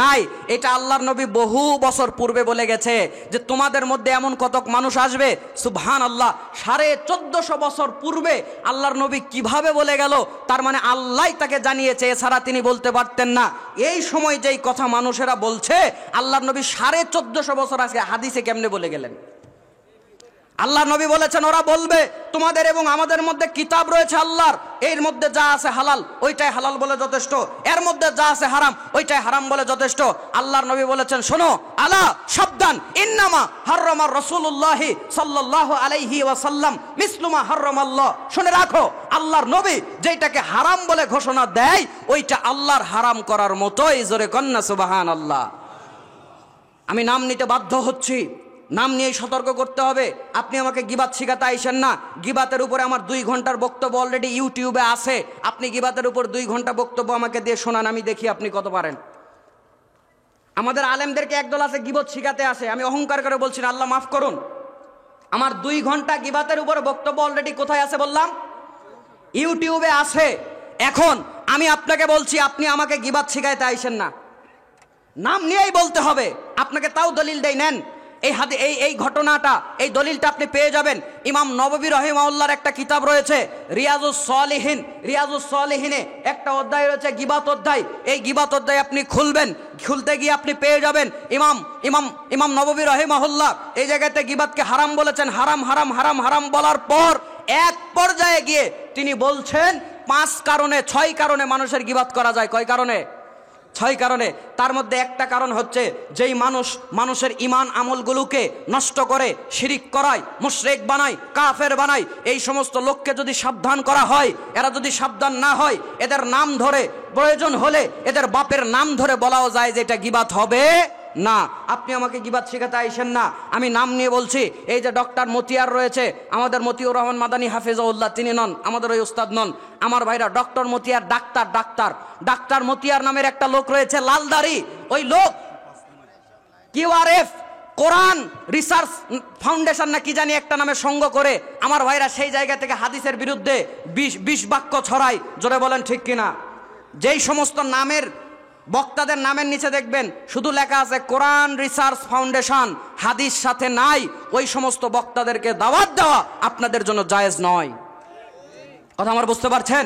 নাই। এটা আল্লাহর নবী বহু বছর পূর্বে বলে গেছে যে তোমাদের মধ্যে এমন কতক মানুষ আসবে। সুবহানাল্লাহ, 1450 বছর পূর্বে আল্লাহর নবী কিভাবে বলে গেল? তার মানে আল্লাহই তাকে জানিয়েছে, এছাড়া তিনি বলতে পারতেন না। এই সময় যেই কথা মানুষেরা বলছে, আল্লাহর নবী 1450 বছর আগে হাদিসে কেমনে বলে গেলেন? আল্লাহ নবী বলেছেন ওরা বলবে তোমাদের এবং আমাদের মধ্যে কিতাব রয়েছে আল্লাহর, এর মধ্যে যা আছে হালাল ওইটাই হালাল বলে যথেষ্ট, এর মধ্যে যা আছে হারাম ওইটাই হারাম বলে যথেষ্ট। আল্লাহর নবী বলেছেন শোনো, আলা সাবধান, ইন্নামা হাররামা রাসূলুল্লাহি সাল্লাল্লাহু আলাইহি ওয়াসাল্লাম মিসলুমা হাররামাল্লাহ, শুনে রাখো আল্লাহর নবী যেটাকে হারাম বলে ঘোষণা দেয় ওইটা আল্লাহর হারাম করার মতোই। জোরে কন্না সুবহানাল্লাহ। আমি নাম নিতে বাধ্য হচ্ছি, নাম নিয়েই সতর্ক করতে হবে। আপনি আমাকে গিবাত শিখাতে আইসেন না। গিবাতের উপরে আমার 2 ঘন্টার বক্তব্য অলরেডি ইউটিউবে আছে। আপনি গিবাতের উপর 2 ঘন্টা বক্তব্য আমাকে দিয়ে শোনান, আমি দেখি আপনি কত পারেন। আমাদের আলেমদেরকে একদল আছে গিবত শিখাতে আসে, আমি অহংকার করে বলছি না, আল্লাহ মাফ করুন। আমার 2 ঘন্টা গিবাতের উপরে বক্তব্য অলরেডি কোথায় আছে বললাম? ইউটিউবে আছে। এখন আমি আপনাকে বলছি, আপনি আমাকে গিবাত শিখাইতে আইসেন না, নাম নিয়েই বলতে হবে। আপনাকে তাও দলিল দেই, নেন এই ঘটনাটা, এই দলিলটা আপনি পেয়ে যাবেন। ইমাম নববী রাহিমাহুল্লাহর একটা কিতাব রয়েছে রিয়াজুস সলিহিন। রিয়াজুস সলিহিনে একটা অধ্যায় রয়েছে গিবাত অধ্যায়। এই গিবাত অধ্যায় আপনি খুলবেন, খুলতে গিয়ে আপনি পেয়ে যাবেন ইমাম নববী রাহিমাহুল্লাহ এই জায়গাতে গিবাতকে হারাম বলেছেন। হারাম হারাম হারাম হারাম বলার পর এক পর্যায়ে গিয়ে তিনি বলছেন 5 কারণে 6 কারণে মানুষের গিবাত করা যায়। কয় কারণে? 6 কারণে। তার মধ্যে একটা কারণ হচ্ছে, যেই মানুষের ইমান আমলগুলোকে নষ্ট করে, শিরিক করায়, মুশরিক বানায়, কাফের বানায়, এই সমস্ত লোককে যদি সাবধান করা হয়, এরা যদি সাবধান না হয়, এদের নাম ধরে, প্রয়োজন হলে এদের বাপের নাম ধরে বলাও যায় যে এটা গিবাত হবে না। আপনি আমাকে গিবাত শিখাতে আইসেন না। আমি নাম নিয়ে বলছি, এই যে ডক্টর মতিয়ার রয়েছে, আমাদের মতিউর রহমান মাদানী হাফিজাহুল্লাহ, তিনি নন, আমাদের ওই উস্তাদ নন। আমার ভাইরা, ডক্টর মতিয়ার ডাক্তার মতিয়ার নামের একটা লোক রয়েছে, লালদাড়ি। ওই লোক QRF কোরআন রিসার্চ ফাউন্ডেশন না কি জানি একটা নামে সঙ্গ করে, আমার ভাইরা সেই জায়গা থেকে হাদিসের বিরুদ্ধে বিষ বাক্য ছড়ায়। জোরে বলেন ঠিক কিনা? যেই সমস্ত নামের বক্তাদের নামের নিচে দেখবেন শুধু লেখা আছে কোরআন রিসার্চ ফাউন্ডেশন, হাদিস সাথে নাই, ওই সমস্ত বক্তাদেরকে দাওয়াত দেওয়া আপনাদের জন্য জায়েজ নয়। কথা আমার বুঝতে পারছেন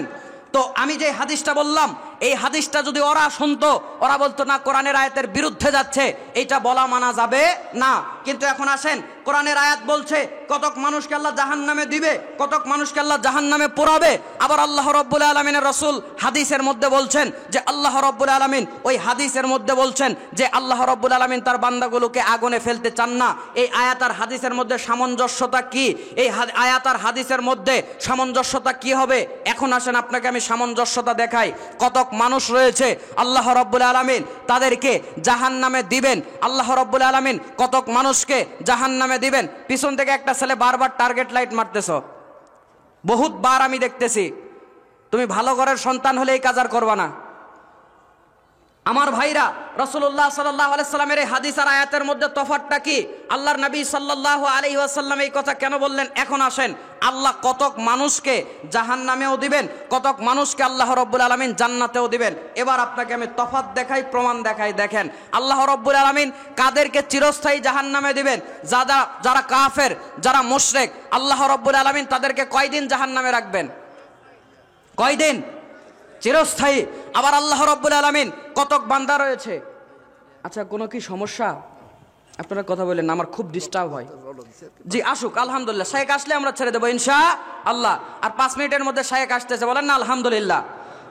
তো? আমি যে হাদিসটা বললাম, এই হাদিসটা যদি ওরা শুনতো, ওরা বলতো না কোরআনের আয়াতের বিরুদ্ধে যাচ্ছে, এইটা বলা মানা যাবে না। কিন্তু এখন আসেন, কোরআনের আয়াত বলছে কতক মানুষকে আল্লাহ জাহান্নামে দিবে, কতক মানুষকে আল্লাহ জাহান্নামে পোড়াবে। আবার আল্লাহ রাব্বুল আলামিনের রাসূল হাদিসের মধ্যে বলছেন যে আল্লাহ রাব্বুল আলামিন ওই হাদিসের মধ্যে বলছেন যে আল্লাহ রাব্বুল আলামিন তার বান্দাগুলোকে আগুনে ফেলতে চান না। এই আয়াত আর হাদিসের মধ্যে সামঞ্জস্যতা কি? এই আয়াত আর হাদিসের মধ্যে সামঞ্জস্যতা কি হবে? এখন আসেন আপনাকে আমি সামঞ্জস্যতা দেখাই। কতক মানুষ রয়েছে আল্লাহ রাব্বুল আলামিন তাদেরকে জাহান্নামে দিবেন। আল্লাহ রাব্বুল আলামিন কতক মানুষকে জাহান্নামে দিবেন। পিছন থেকে একটা ছেলে বারবার টার্গেট লাইট মারতেছ, বহুতবার আমি দেখতেছি। তুমি ভালো ঘরের সন্তান হলে এই কাজ আর করবা না। আমার ভাইরা, রাসূলুল্লাহ সাল্লাল্লাহু আলাইহি ওয়াসাল্লামের এই হাদিস আর আয়াতের মধ্যে তফাৎটা কি? আল্লাহর নবী সাল্লাল্লাহু আলাইহি ওয়াসাল্লাম এই কথা কেন বললেন? এখন আসেন, আল্লাহ কতক মানুষকে জাহান্নামেও দিবেন, কতক মানুষকে আল্লাহ রাব্বুল আলামিন জান্নাতেও দিবেন। এবার আপনাকে আমি তফাৎ দেখাই, প্রমাণ দেখাই। দেখেন, আল্লাহ রাব্বুল আলামিন কাদেরকে চিরস্থায়ী জাহান্নামে দিবেন? যারা কাফের, যারা মুশরিক, আল্লাহ রাব্বুল আলামিন তাদেরকে কয়দিন জাহান্নামে রাখবেন? কয়দিন? চিরস্থায়ী। আবার আল্লাহ রাব্বুল আলামিন কতক বান্দা রয়েছে। আচ্ছা, কোনো কি সমস্যা? আপনারা কথা বলেন না, আমার খুব ডিস্টার্ব হয়। জি আসুক, আলহামদুলিল্লাহ। শায়েখ আসলে আমরা ছেড়ে দেবো ইনশাআল্লাহ। আর 5 মিনিটের মধ্যে শায়েখ আসতেছে, বলেন না আলহামদুলিল্লাহ,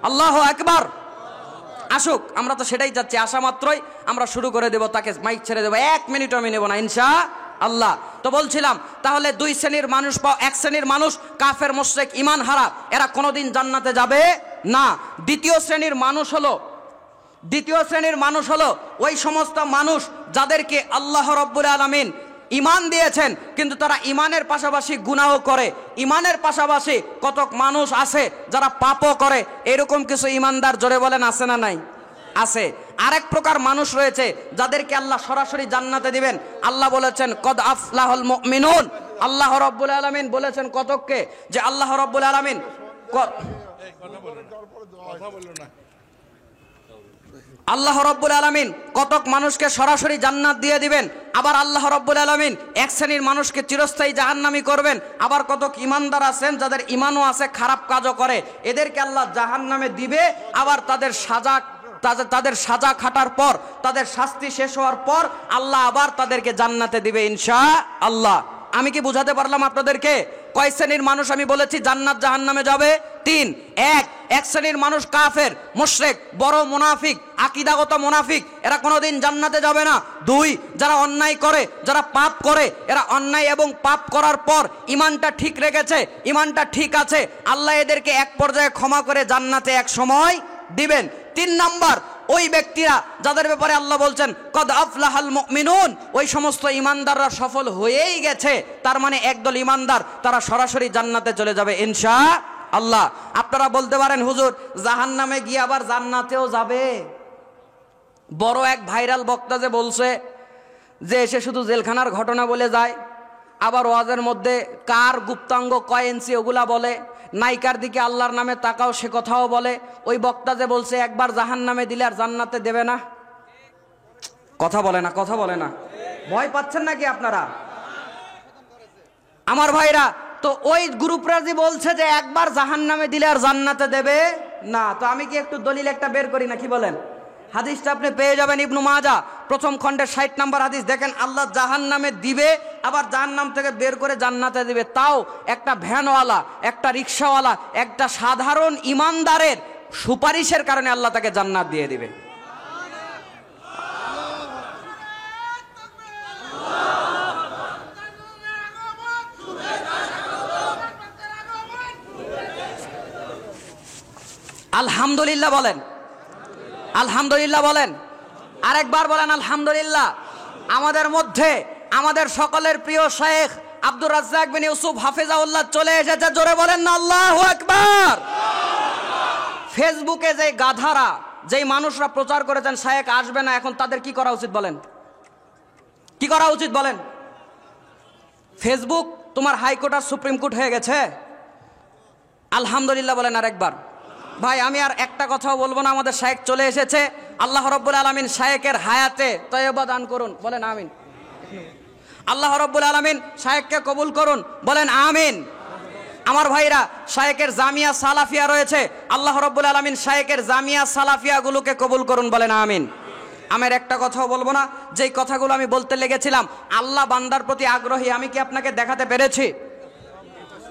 আল্লাহু আকবার। আসুক, আমরা তো সেটাই চাচ্ছি। আসা মাত্রই আমরা শুরু করে দেব, তাকে মাইক ছেড়ে দেবো। 1 মিনিটও আমি নেব না ইনশাআল্লাহ। তো বলছিলাম, তাহলে 2 শ্রেণীর মানুষ বা 1 শ্রেণীর মানুষ, কাফের মুশরিক ঈমান হারা, এরা কোনোদিন জান্নাতে যাবে না। দ্বিতীয় শ্রেণীর মানুষ হলো ওই সমস্ত মানুষ যাদেরকে আল্লাহ রাব্বুল আলামিন ঈমান দিয়েছেন, কিন্তু তারা ঈমানের পাশাপাশি গুনাহ করে। ঈমানের পাশাপাশি কতক মানুষ আছে যারা পাপও করে। এরকম কিছু ঈমানদার, জোরে বলেন, আছে না নাই? আছে। আরেক প্রকার মানুষ রয়েছে যাদেরকে আল্লাহ সরাসরি জান্নাতে দিবেন। আল্লাহ বলেছেন কদ আফলাহুল মুমিনুন। আল্লাহ রাব্বুল আলামিন বলেছেন কতককে, যে আল্লাহ রাব্বুল আলামিন আল্লাহ রাব্বুল আলামিন কতক মানুষকে সরাসরি জান্নাত দিয়ে দিবেন। আবার আল্লাহ রাব্বুল আলামিন 1 শ্রেণীর মানুষকে চিরস্থায়ী জাহান্নামী করবেন। আবার কতক ঈমানদার আছেন যাদের ঈমানও আছে, খারাপ কাজও করে, এদেরকে আল্লাহ জাহান্নামে দিবে। আবার তাদের সাজা খাটার পর, তাদের শাস্তি শেষ হওয়ার পর আল্লাহ আবার তাদেরকে জান্নাতে দিবে ইনশাআল্লাহ। আমি কি বুঝাতে পারলাম আপনাদেরকে? কয় শ্রেণীর মানুষ আমি বলেছি জান্নাত জাহান্নামে যাবে? 3। এক শ্রেণীর মানুষ কাফের, মুশরিক, বড় মুনাফিক, আকীদাগত মুনাফিক, এরা কোনোদিন জান্নাতে যাবে না। 2, যারা অন্যায় করে, যারা পাপ করে, এরা অন্যায় এবং পাপ করার পর ঈমানটা ঠিক রেখেছে, ঈমানটা ঠিক আছে, আল্লাহ এদেরকে এক পর্যায়ে ক্ষমা করে জান্নাতে এক সময় দিবেন। 3 নাম্বার, ওই ব্যক্তিরা যাদের ব্যাপারে আল্লাহ বলছেন কদ আফলাহাল মুমিনুন, ওই সমস্ত ইমানদাররা সফল হয়েই গেছে। তার মানে একদল ইমানদার তারা সরাসরি জান্নাতে চলে যাবে ইনশাআল্লাহ। আপনারা বলতে পারেন হুজুর জাহান্নামে গিয়ে আবার জান্নাতেও যাবে? বড় এক ভাইরাল বক্তা যে বলছে যে এসে শুধু জেলখানার ঘটনা বলে যায়, আবার ওয়াজের মধ্যে কার গুপ্তাঙ্গ কয় ইঞ্চি ওগুলা বলে, নায়িকার দিকে আল্লাহর নামে তাকাও সে কথাও বলে। ওই বক্তা যে বলছে একবার জাহান্নামে দিলে আর জান্নাতে দেবে না, কথা বলে না, কথা বলে না। ভয় পাচ্ছেন নাকি আপনারা আমার ভাইরা? তো ওই গ্রুপরা যে বলছে যে একবার জাহান্নামে দিলে আর জান্নাতে দেবে না, তো আমি কি একটু দলিল একটা বের করি না, কি বলেন? হাদিসটা আপনি পেয়ে যাবেন ইবনু মাজাহ প্রথম খণ্ডের 60 নম্বর হাদিস। দেখেন আল্লাহ জাহান্নামে দিবে আবার জাহান্নাম থেকে বের করে জান্নাতে দিবে, তাও একটা ভ্যানওয়ালা, একটা রিক্সাওয়ালা, একটা সাধারণ ইমানদারের সুপারিশের কারণে আল্লাহ তাকে জান্নাত দিয়ে দিবে। আলহামদুলিল্লাহ বলেন, আলহামদুলিল্লাহ বলেন, আরেকবার বলেন আলহামদুলিল্লাহ। আমাদের মধ্যে আমাদের সকলের প্রিয় শেখ আব্দুর রাজ্জাক বিন ইউসুফ হাফেজাউল্লাহ চলে এসেছে, জোরে বলেন না আল্লাহু আকবার। ফেসবুকে যে গাধারা, যেই মানুষরা প্রচার করেছেন শেখ আসবে না, এখন তাদের কি করা উচিত বলেন? কি করা উচিত বলেন? ফেসবুক তোমার হাইকোর্ট আর সুপ্রিম কোর্ট হয়ে গেছে। আলহামদুলিল্লাহ বলেন আরেকবার। ভাই আমি আর একটা কথাও বলবো না, আমাদের শায়েখ চলে এসেছে। আল্লাহ রাব্বুল আলামিন শায়েখের হায়াতে তয়্যবা দান করুন, বলেন আমিন। আল্লাহ রাব্বুল আলামিন শায়েখকে কবুল করুন, বলেন আমিন। আমার ভাইরা শায়েখের জামিয়া সালাফিয়া রয়েছে, আল্লাহ রাব্বুল আলামিন শায়েখের জামিয়া সালাফিয়াগুলোকে কবুল করুন, বলেন আমিন। আমার একটা কথাও বলবো না, যেই কথাগুলো আমি বলতে লেগেছিলাম। আল্লাহ বান্দার প্রতি আগ্রহী, আমি কি আপনাকে দেখাতে পেরেছি?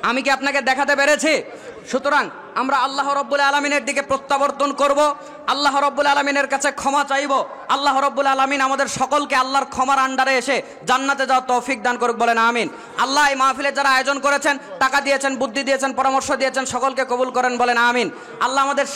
আমি কি আপনাকে দেখাতে পেরেছি? সুতরাং আমরা আল্লাহ রাব্বুল আলামিনের দিকে প্রত্যাবর্তন করব, আল্লাহ রাব্বুল আলামিনের কাছে ক্ষমা চাইব। আল্লাহ রাব্বুল আলামিন আমাদের সকলকে আল্লাহর ক্ষমার আন্ডারে এসে জান্নাতে যাওয়ার তৌফিক দান করুক, বলেন আমিন। আল্লাহ এই মাহফিলে যারা আয়োজন করেছেন, টাকা দিয়েছেন, বুদ্ধি দিয়েছেন, পরামর্শ দিয়েছেন, সকলকে কবুল করেন, বলেন আমিন। আল্লাহ আমাদের